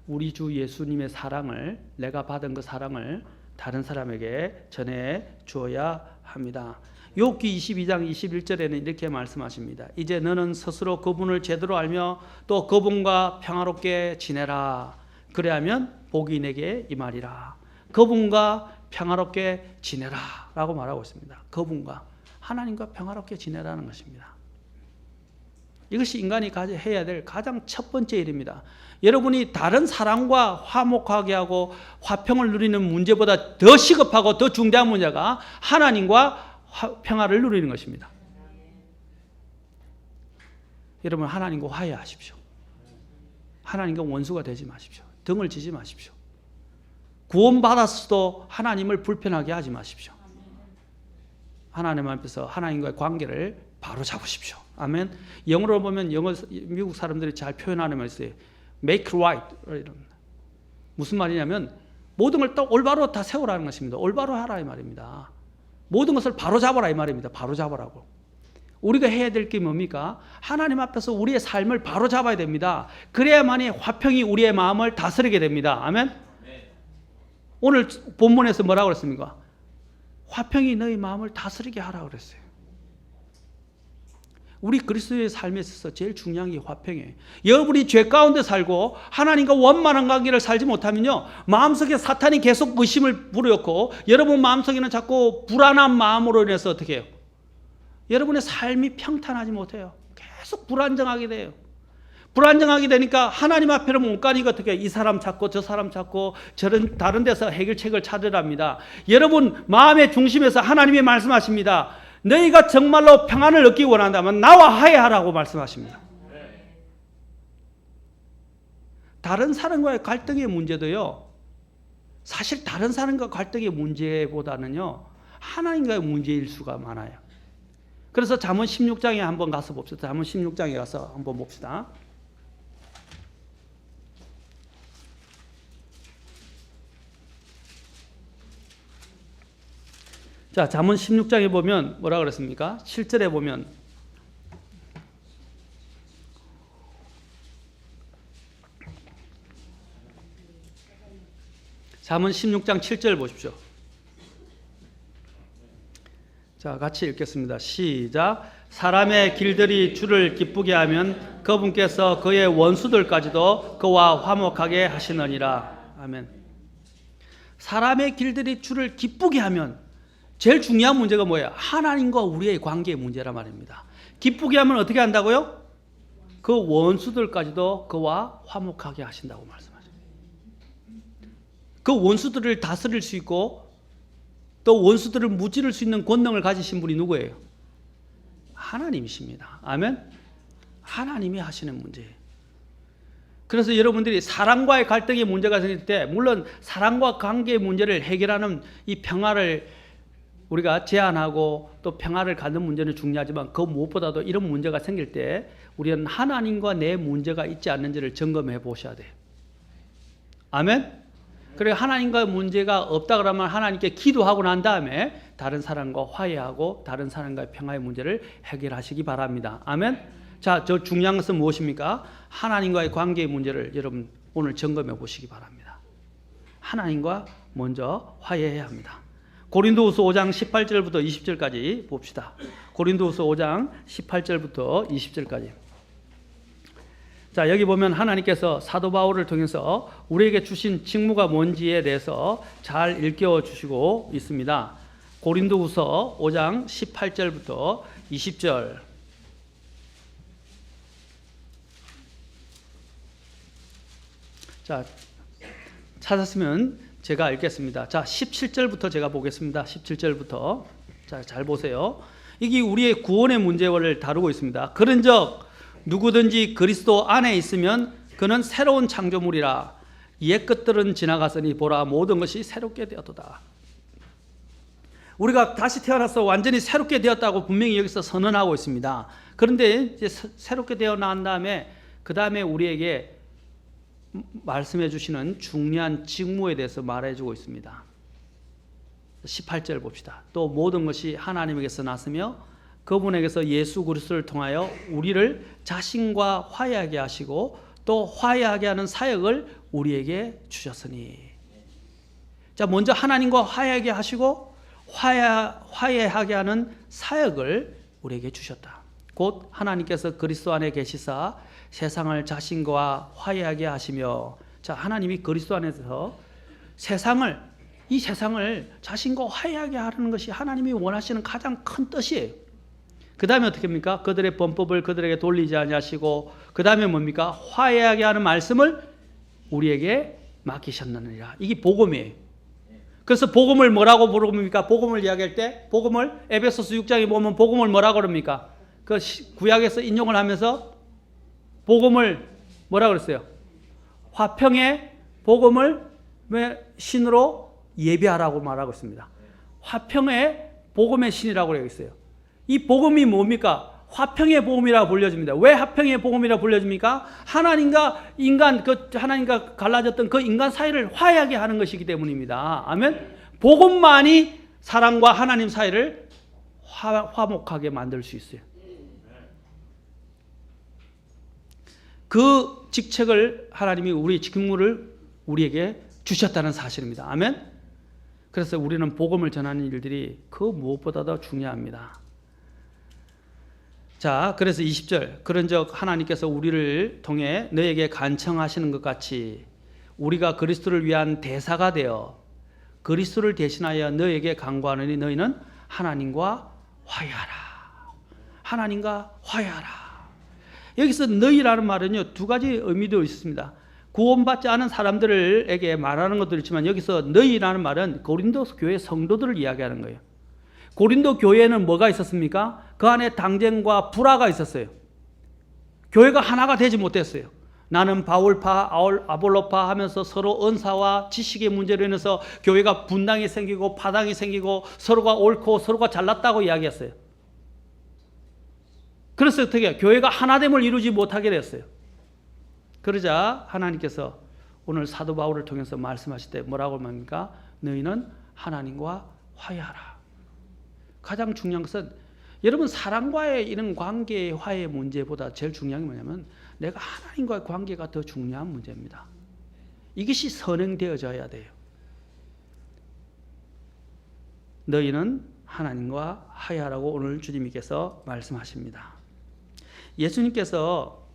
우리 주 예수님의 사랑을, 내가 받은 그 사랑을 다른 사람에게 전해 주어야 합니다. 욥기 22장 21절에는 이렇게 말씀하십니다. 이제 너는 스스로 그분을 제대로 알며 또 그분과 평화롭게 지내라. 그래야면 복이 내게 임하리라. 그분과 평화롭게 지내라 라고 말하고 있습니다. 그분과 하나님과 평화롭게 지내라는 것입니다. 이것이 인간이 해야 될 가장 첫 번째 일입니다. 여러분이 다른 사람과 화목하게 하고 화평을 누리는 문제보다 더 시급하고 더 중대한 문제가 하나님과 평화를 누리는 것입니다. 여러분 하나님과 화해하십시오. 하나님과 원수가 되지 마십시오. 등을 지지 마십시오. 구원받았어도 하나님을 불편하게 하지 마십시오. 하나님 앞에서 하나님과의 관계를 바로 잡으십시오. 아멘. 영어로 보면 미국 사람들이 잘 표현하는 말이 있어요. Make right. 무슨 말이냐면 모든 걸 또 올바로 다 세우라는 것입니다. 올바로 하라 이 말입니다. 모든 것을 바로 잡아라 이 말입니다. 바로 잡으라고. 우리가 해야 될 게 뭡니까? 하나님 앞에서 우리의 삶을 바로 잡아야 됩니다. 그래야만이 화평이 우리의 마음을 다스리게 됩니다. 아멘. 오늘 본문에서 뭐라고 그랬습니까? 화평이 너희 마음을 다스리게 하라고 그랬어요. 우리 그리스도의 삶에 있어서 제일 중요한 게 화평이에요. 여러분이 죄 가운데 살고 하나님과 원만한 관계를 살지 못하면요, 마음속에 사탄이 계속 의심을 불어넣고 여러분 마음속에는 자꾸 불안한 마음으로 인해서 어떻게 해요? 여러분의 삶이 평탄하지 못해요. 계속 불안정하게 돼요. 불안정하게 되니까 하나님 앞에는 못 가니까 어떻게 해요? 이 사람 찾고 저 사람 찾고 저런 다른 데서 해결책을 찾으랍니다. 여러분 마음의 중심에서 하나님이 말씀하십니다. 너희가 정말로 평안을 얻기 원한다면 나와 화해하라고 말씀하십니다. 다른 사람과의 갈등의 문제도요, 사실 다른 사람과 갈등의 문제보다는요, 하나님과의 문제일 수가 많아요. 그래서 잠언 16장에 한번 가서 봅시다. 잠언 16장에 가서 한번 봅시다. 자, 잠언 16장에 보면 뭐라 그랬습니까? 7절에 보면 잠언 16장 7절 보십시오. 자, 같이 읽겠습니다. 시작. 사람의 길들이 주를 기쁘게 하면 그분께서 그의 원수들까지도 그와 화목하게 하시느니라. 아멘. 사람의 길들이 주를 기쁘게 하면, 제일 중요한 문제가 뭐예요? 하나님과 우리의 관계의 문제란 말입니다. 기쁘게 하면 어떻게 한다고요? 그 원수들까지도 그와 화목하게 하신다고 말씀하죠. 그 원수들을 다스릴 수 있고 또 원수들을 무찌를 수 있는 권능을 가지신 분이 누구예요? 하나님이십니다. 아멘. 하나님이 하시는 문제예요. 그래서 여러분들이 사랑과의 갈등의 문제가 생길 때, 물론 사랑과 관계의 문제를 해결하는 이 평화를 우리가 제안하고 또 평화를 갖는 문제는 중요하지만, 그 무엇보다도 이런 문제가 생길 때 우리는 하나님과 내 문제가 있지 않는지를 점검해 보셔야 돼요. 아멘. 그리고 하나님과 문제가 없다 그러면 하나님께 기도하고 난 다음에 다른 사람과 화해하고 다른 사람과의 평화의 문제를 해결하시기 바랍니다. 아멘. 자, 저 중요한 것은 무엇입니까? 하나님과의 관계의 문제를 여러분 오늘 점검해 보시기 바랍니다. 하나님과 먼저 화해해야 합니다. 고린도후서 5장 18절부터 20절까지 봅시다. 고린도후서 5장 18절부터 20절까지. 자, 여기 보면 하나님께서 사도 바울을 통해서 우리에게 주신 직무가 뭔지에 대해서 잘 일깨워 주시고 있습니다. 고린도후서 5장 18절부터 20절. 자, 찾았으면 제가 읽겠습니다. 자, 17절부터 제가 보겠습니다. 17절부터. 자, 잘 보세요. 이게 우리의 구원의 문제를 다루고 있습니다. 그런즉 누구든지 그리스도 안에 있으면 그는 새로운 창조물이라. 옛 것들은 지나갔으니 보라 모든 것이 새롭게 되었도다. 우리가 다시 태어나서 완전히 새롭게 되었다고 분명히 여기서 선언하고 있습니다. 그런데 이제 새롭게 되어 난 다음에 그 다음에 우리에게 말씀해 주시는 중요한 직무에 대해서 말해주고 있습니다. 18절 봅시다. 또 모든 것이 하나님에게서 났으며 그분에게서 예수 그리스도를 통하여 우리를 자신과 화해하게 하시고 또 화해하게 하는 사역을 우리에게 주셨으니. 자, 먼저 하나님과 화해하게 하시고 화해하게 하는 사역을 우리에게 주셨다. 곧 하나님께서 그리스도 안에 계시사 세상을 자신과 화해하게 하시며. 자, 하나님이 그리스도 안에서 이 세상을 자신과 화해하게 하는 것이 하나님이 원하시는 가장 큰 뜻이에요. 그 다음에 어떻게 합니까? 그들의 범법을 그들에게 돌리지 아니하시고, 그 다음에 뭡니까? 화해하게 하는 말씀을 우리에게 맡기셨느니라. 이게 복음이에요. 그래서 복음을 뭐라고 부릅니까? 복음을 이야기할 때 복음을 에베소서 6장에 보면 복음을 뭐라고 그럽니까? 그 구약에서 인용을 하면서 복음을 뭐라고 그랬어요? 화평의 복음을 신으로 예배하라고 말하고 있습니다. 화평의 복음의 신이라고 되어 있어요. 이 복음이 뭡니까? 화평의 복음이라고 불려집니다. 왜 화평의 복음이라고 불려집니까? 하나님과 하나님과 갈라졌던 그 인간 사이를 화해하게 하는 것이기 때문입니다. 아멘. 복음만이 사람과 하나님 사이를 화목하게 만들 수 있어요. 그 직책을 하나님이 우리 직무를 우리에게 주셨다는 사실입니다. 아멘. 그래서 우리는 복음을 전하는 일들이 그 무엇보다도 중요합니다. 자, 그래서 20절. 그런즉 하나님께서 우리를 통해 너에게 간청하시는 것 같이 우리가 그리스도를 위한 대사가 되어 그리스도를 대신하여 너에게 간구하느니 너희는 하나님과 화해하라. 하나님과 화해하라. 여기서 너희라는 말은요, 두 가지 의미도 있습니다. 구원받지 않은 사람들에게 말하는 것도 있지만 여기서 너희라는 말은 고린도 교회 성도들을 이야기하는 거예요. 고린도 교회에는 뭐가 있었습니까? 그 안에 당쟁과 불화가 있었어요. 교회가 하나가 되지 못했어요. 나는 바울파, 아볼로파 하면서 서로 은사와 지식의 문제로 인해서 교회가 분당이 생기고 파당이 생기고 서로가 옳고 서로가 잘났다고 이야기했어요. 그래서 어떻게 교회가 하나됨을 이루지 못하게 됐어요. 그러자 하나님께서 오늘 사도 바울을 통해서 말씀하실 때 뭐라고 합니까? 너희는 하나님과 화해하라. 가장 중요한 것은 여러분 사람과의 이런 관계의 화해 문제보다 제일 중요한 게 뭐냐면 내가 하나님과의 관계가 더 중요한 문제입니다. 이것이 선행되어져야 돼요. 너희는 하나님과 화해하라고 오늘 주님께서 말씀하십니다. 예수님께서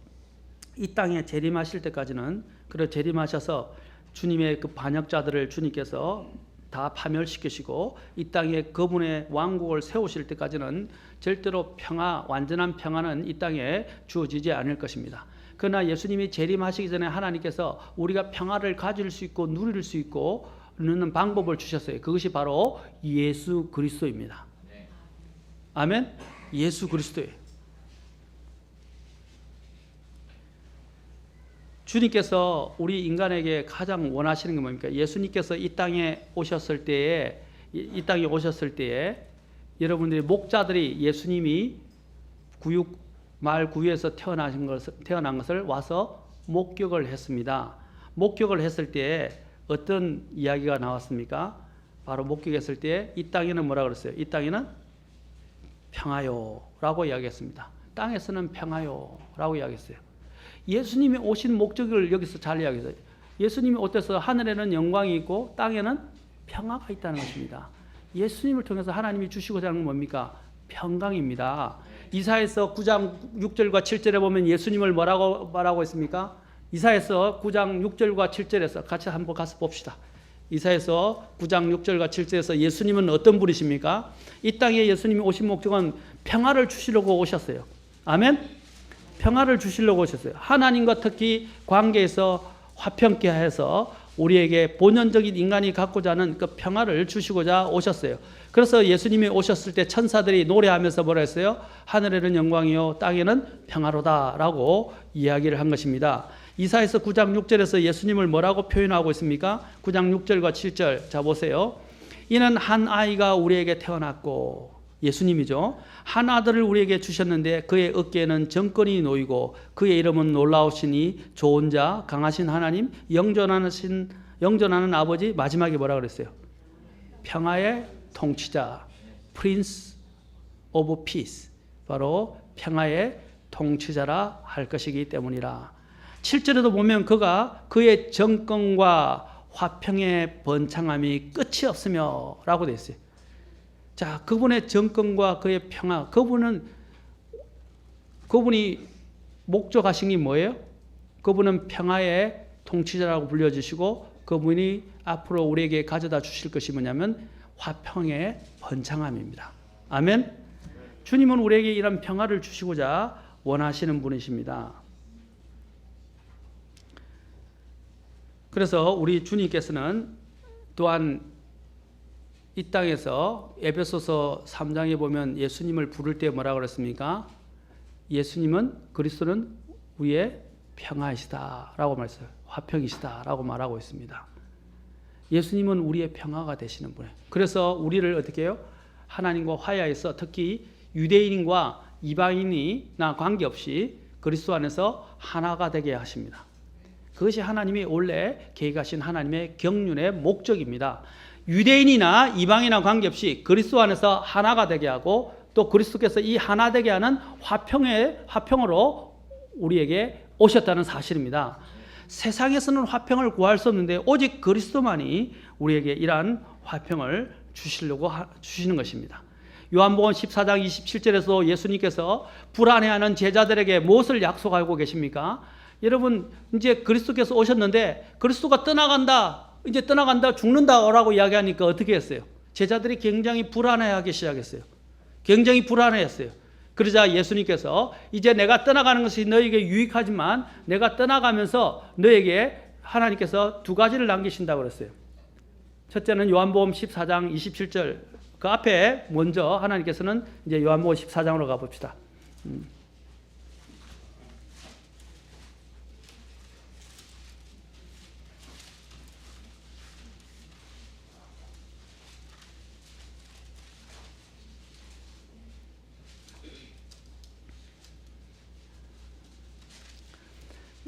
이 땅에 재림하실 때까지는 그리고 재림하셔서 주님의 그 반역자들을 주님께서 다 파멸시키시고 이 땅에 그분의 왕국을 세우실 때까지는 절대로 평화, 완전한 평화는 이 땅에 주어지지 않을 것입니다. 그러나 예수님이 재림하시기 전에 하나님께서 우리가 평화를 가질 수 있고 누릴 수 있고 누리는 방법을 주셨어요. 그것이 바로 예수 그리스도입니다. 아멘. 예수 그리스도예요. 주님께서 우리 인간에게 가장 원하시는 게 뭡니까? 예수님께서 이 땅에 오셨을 때에 여러분들이 목자들이 예수님이 말 구유에서 태어난 것을 와서 목격을 했습니다. 목격을 했을 때 어떤 이야기가 나왔습니까? 바로 목격했을 때 이 땅에는 뭐라 그랬어요? 이 땅에는 평화요라고 이야기했습니다. 땅에서는 평화요라고 이야기했어요. 예수님이 오신 목적을 여기서 잘 이야기했어요. 예수님이 어때서 하늘에는 영광이 있고 땅에는 평화가 있다는 것입니다. 예수님을 통해서 하나님이 주시고자 하는 건 뭡니까? 평강입니다. 이사야서 9장 6절과 7절에 보면 예수님을 뭐라고 말하고 있습니까? 이사야서 9장 6절과 7절에서 같이 한번 가서 봅시다. 이사야서 9장 6절과 7절에서 예수님은 어떤 분이십니까? 이 땅에 예수님이 오신 목적은 평화를 주시려고 오셨어요. 아멘? 평화를 주시려고 오셨어요. 하나님과 특히 관계에서 화평케 해서 우리에게 본연적인 인간이 갖고자 하는 그 평화를 주시고자 오셨어요. 그래서 예수님이 오셨을 때 천사들이 노래하면서 뭐라 했어요? 하늘에는 영광이요 땅에는 평화로다라고 이야기를 한 것입니다. 이사야서 9장 6절에서 예수님을 뭐라고 표현하고 있습니까? 9장 6절과 7절 자 보세요. 이는 한 아이가 우리에게 태어났고 예수님이죠. 한 아들을 우리에게 주셨는데 그의 어깨에는 정권이 놓이고 그의 이름은 놀라우시니 좋은 자, 강하신 하나님, 영존하는 아버지. 마지막에 뭐라 그랬어요? 평화의 통치자, Prince of Peace. 바로 평화의 통치자라 할 것이기 때문이라. 7절에도 보면 그가 그의 정권과 화평의 번창함이 끝이 없으며 라고 되어 있어요. 자, 그분의 정권과 그의 평화, 그분이 목적하신 게 뭐예요? 그분은 평화의 통치자라고 불려주시고 그분이 앞으로 우리에게 가져다 주실 것이 뭐냐면 화평의 번창함입니다. 아멘. 주님은 우리에게 이런 평화를 주시고자 원하시는 분이십니다. 그래서 우리 주님께서는 또한 이 땅에서 에베소서 3장에 보면 예수님을 부를 때 뭐라고 그랬습니까? 예수님은 그리스도는 우리의 평화이시다라고 말했어요. 화평이시다라고 말하고 있습니다. 예수님은 우리의 평화가 되시는 분이에요. 그래서 우리를 어떻게 해요? 하나님과 화해해서 특히 유대인과 이방인이나 관계없이 그리스도 안에서 하나가 되게 하십니다. 그것이 하나님이 원래 계획하신 하나님의 경륜의 목적입니다. 유대인이나 이방인이나 관계없이 그리스도 안에서 하나가 되게 하고 또 그리스도께서 이 하나 되게 하는 화평으로 우리에게 오셨다는 사실입니다. 세상에서는 화평을 구할 수 없는데 오직 그리스도만이 우리에게 이러한 화평을 주시는 것입니다. 요한복음 14장 27절에서 예수님께서 불안해하는 제자들에게 무엇을 약속하고 계십니까? 여러분 이제 그리스도께서 오셨는데 그리스도가 떠나간다. 이제 떠나간다, 죽는다라고 이야기하니까 어떻게 했어요? 제자들이 굉장히 불안해하기 시작했어요. 굉장히 불안해했어요. 그러자 예수님께서 이제 내가 떠나가는 것이 너에게 유익하지만 내가 떠나가면서 너에게 하나님께서 두 가지를 남기신다고 그랬어요. 첫째는 요한복음 14장 27절 그 앞에 먼저 하나님께서는 이제 요한복음 14장으로 가봅시다.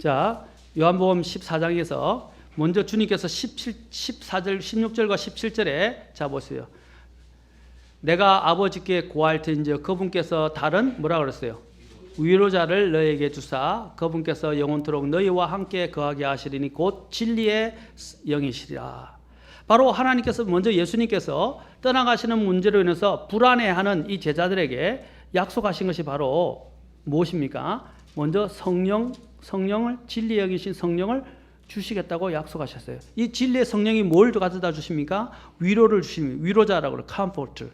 자, 요한복음 14장에서 먼저 주님께서 14절, 16절과 17절에 자 보세요. 내가 아버지께 구할 텐즉 그분께서 다른 뭐라 그랬어요? 위로자를 너에게 주사 그분께서 영원토록 너희와 함께 거하게 하시리니 곧 진리의 영이시리라. 바로 하나님께서 먼저 예수님께서 떠나가시는 문제로 인해서 불안해하는 이 제자들에게 약속하신 것이 바로 무엇입니까? 먼저 성령을 진리의 영이신 성령을 주시겠다고 약속하셨어요. 이 진리의 성령이 뭘 가져다 주십니까? 위로를 주십니다. 위로자라고 그래요. 컴포트.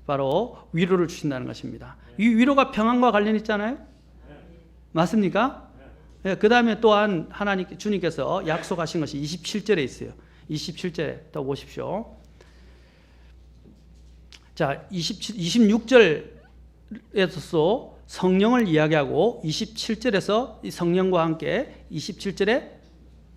바로 위로를 주신다는 것입니다. 이 위로가 평안과 관련 있잖아요. 맞습니까? 네, 그 다음에 또한 주님께서 약속하신 것이 27절에 있어요. 27절에 또 보십시오. 자, 26절에서 성령을 이야기하고 27절에서 이 성령과 함께 27절에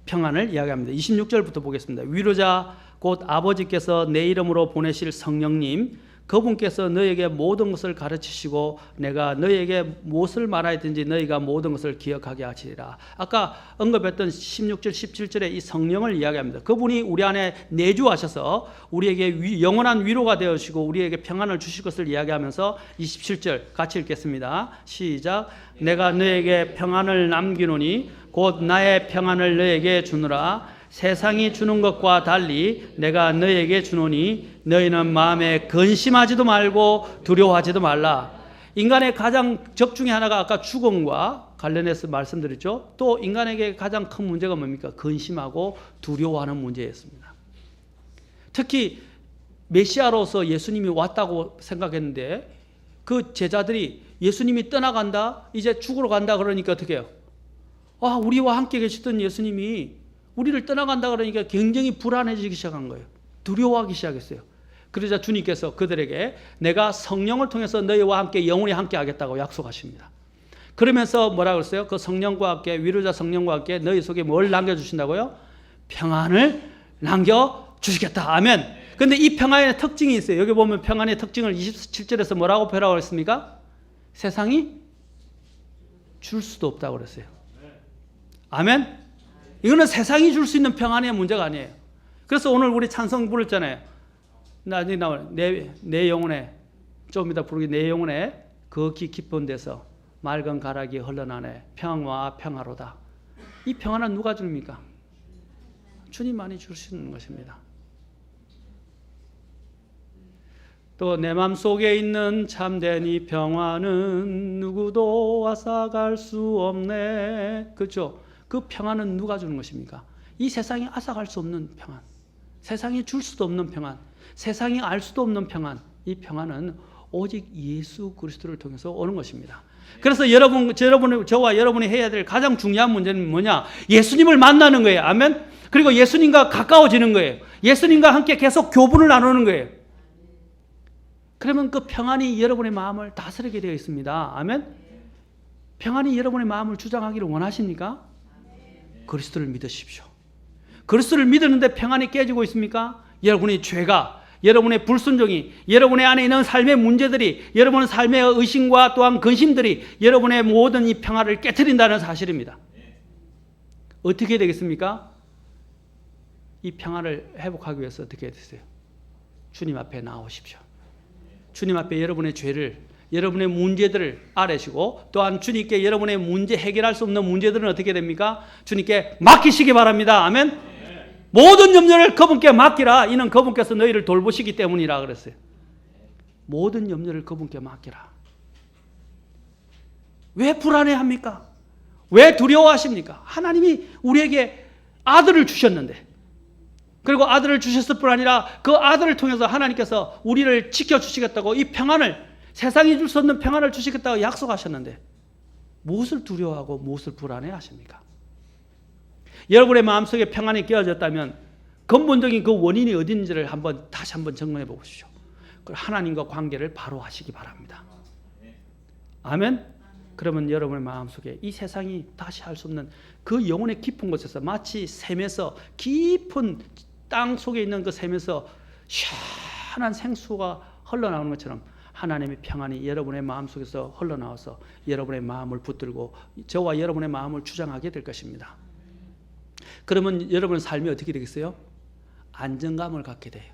평안을 이야기합니다. 26절부터 보겠습니다. 위로자 곧 아버지께서 내 이름으로 보내실 성령님 그분께서 너에게 모든 것을 가르치시고 내가 너에게 무엇을 말하든지 너희가 모든 것을 기억하게 하시리라. 아까 언급했던 16절 17절에 이 성령을 이야기합니다. 그분이 우리 안에 내주하셔서 우리에게 영원한 위로가 되어주시고 우리에게 평안을 주실 것을 이야기하면서 27절 같이 읽겠습니다. 시작. 내가 너에게 평안을 남기노니 곧 나의 평안을 너에게 주노라. 세상이 주는 것과 달리 내가 너에게 주노니 너희는 마음에 근심하지도 말고 두려워하지도 말라. 인간의 가장 적 중에 하나가 아까 죽음과 관련해서 말씀드렸죠. 또 인간에게 가장 큰 문제가 뭡니까? 근심하고 두려워하는 문제였습니다. 특히 메시아로서 예수님이 왔다고 생각했는데 그 제자들이 예수님이 떠나간다, 이제 죽으러 간다 그러니까 어떻게 해요? 우리와 함께 계시던 예수님이 우리를 떠나간다 그러니까 굉장히 불안해지기 시작한 거예요. 두려워하기 시작했어요. 그러자 주님께서 그들에게 내가 성령을 통해서 너희와 함께 영원히 함께 하겠다고 약속하십니다. 그러면서 뭐라 그랬어요? 그 성령과 함께 위로자 성령과 함께 너희 속에 뭘 남겨주신다고요? 평안을 남겨주시겠다. 아멘. 근데 이 평안의 특징이 있어요. 여기 보면 평안의 특징을 27절에서 뭐라고 표현하고 있습니까? 세상이 줄 수도 없다고 그랬어요. 아멘. 이거는 세상이 줄 수 있는 평안의 문제가 아니에요. 그래서 오늘 우리 찬송 부르잖아요. 나중에 나올 내 영혼에 좀 이따 부르기 내 영혼에 거기 깊은 데서 맑은 가락이 흘러나네 평화와 평화로다. 이 평안은 누가 줍니까? 주님만이 주시는 것입니다. 또 내 마음속에 있는 참된 이 평안은 누구도 앗아갈 수 없네. 그렇죠? 그 평안은 누가 주는 것입니까? 이 세상이 앗아갈 수 없는 평안, 세상이 줄 수도 없는 평안, 세상이 알 수도 없는 평안. 이 평안은 오직 예수 그리스도를 통해서 오는 것입니다. 그래서 저와 여러분이 해야 될 가장 중요한 문제는 뭐냐? 예수님을 만나는 거예요. 아멘. 그리고 예수님과 가까워지는 거예요. 예수님과 함께 계속 교분을 나누는 거예요. 그러면 그 평안이 여러분의 마음을 다스리게 되어 있습니다. 아멘. 평안이 여러분의 마음을 주장하기를 원하십니까? 그리스도를 믿으십시오. 그리스도를 믿었는데 평안이 깨지고 있습니까? 여러분의 죄가, 여러분의 불순종이, 여러분의 안에 있는 삶의 문제들이, 여러분의 삶의 의심과 또한 근심들이 여러분의 모든 이 평안을 깨트린다는 사실입니다. 어떻게 되겠습니까? 이 평안을 회복하기 위해서 어떻게 해야 되세요? 주님 앞에 나오십시오. 주님 앞에 여러분의 죄를, 여러분의 문제들을 아뢰시고 또한 주님께 여러분의 문제 해결할 수 없는 문제들은 어떻게 됩니까? 주님께 맡기시기 바랍니다. 아멘. 네. 모든 염려를 그분께 맡기라. 이는 그분께서 너희를 돌보시기 때문이라 그랬어요. 모든 염려를 그분께 맡기라. 왜 불안해합니까? 왜 두려워하십니까? 하나님이 우리에게 아들을 주셨는데, 그리고 아들을 주셨을 뿐 아니라 그 아들을 통해서 하나님께서 우리를 지켜주시겠다고 이 평안을, 세상이 줄 수 없는 평안을 주시겠다고 약속하셨는데 무엇을 두려워하고 무엇을 불안해하십니까? 여러분의 마음속에 평안이 깨어졌다면 근본적인 그 원인이 어디 있는지를 다시 한번 점검해 보십시오. 하나님과 관계를 바로 하시기 바랍니다. 아멘. 그러면 여러분의 마음속에 이 세상이 다시 할 수 없는 그 영혼의 깊은 곳에서 마치 샘에서 깊은 땅 속에 있는 그 샘에서 시원한 생수가 흘러나오는 것처럼 하나님의 평안이 여러분의 마음속에서 흘러나와서 여러분의 마음을 붙들고 저와 여러분의 마음을 주장하게 될 것입니다. 그러면 여러분의 삶이 어떻게 되겠어요? 안정감을 갖게 돼요.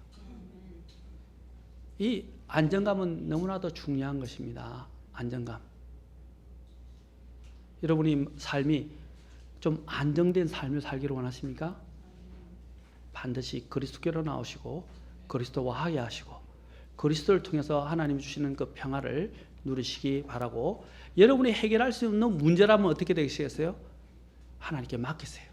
이 안정감은 너무나도 중요한 것입니다. 안정감. 여러분이 삶이 좀 안정된 삶을 살기를 원하십니까? 반드시 그리스도께로 나오시고 그리스도와 화해하시고 그리스도를 통해서 하나님이 주시는 그 평화를 누리시기 바라고, 여러분이 해결할 수 없는 문제라면 어떻게 되시겠어요? 하나님께 맡기세요.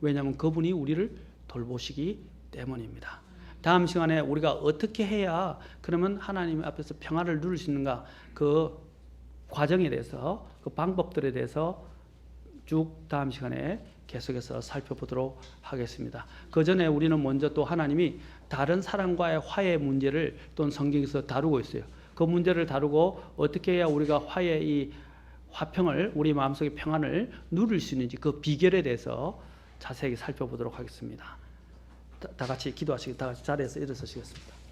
왜냐하면 그분이 우리를 돌보시기 때문입니다. 다음 시간에 우리가 어떻게 해야 그러면 하나님 앞에서 평화를 누릴 수 있는가, 그 과정에 대해서 그 방법들에 대해서 쭉 다음 시간에 계속해서 살펴보도록 하겠습니다. 그 전에 우리는 먼저 또 하나님이 다른 사람과의 화해 문제를 또 성경에서 다루고 있어요. 그 문제를 다루고 어떻게 해야 우리가 화해 이 화평을 우리 마음속의 평안을 누릴 수 있는지 그 비결에 대해서 자세히 살펴보도록 하겠습니다. 다 같이 기도하시고 다 같이 자리에서 일어서시겠습니다.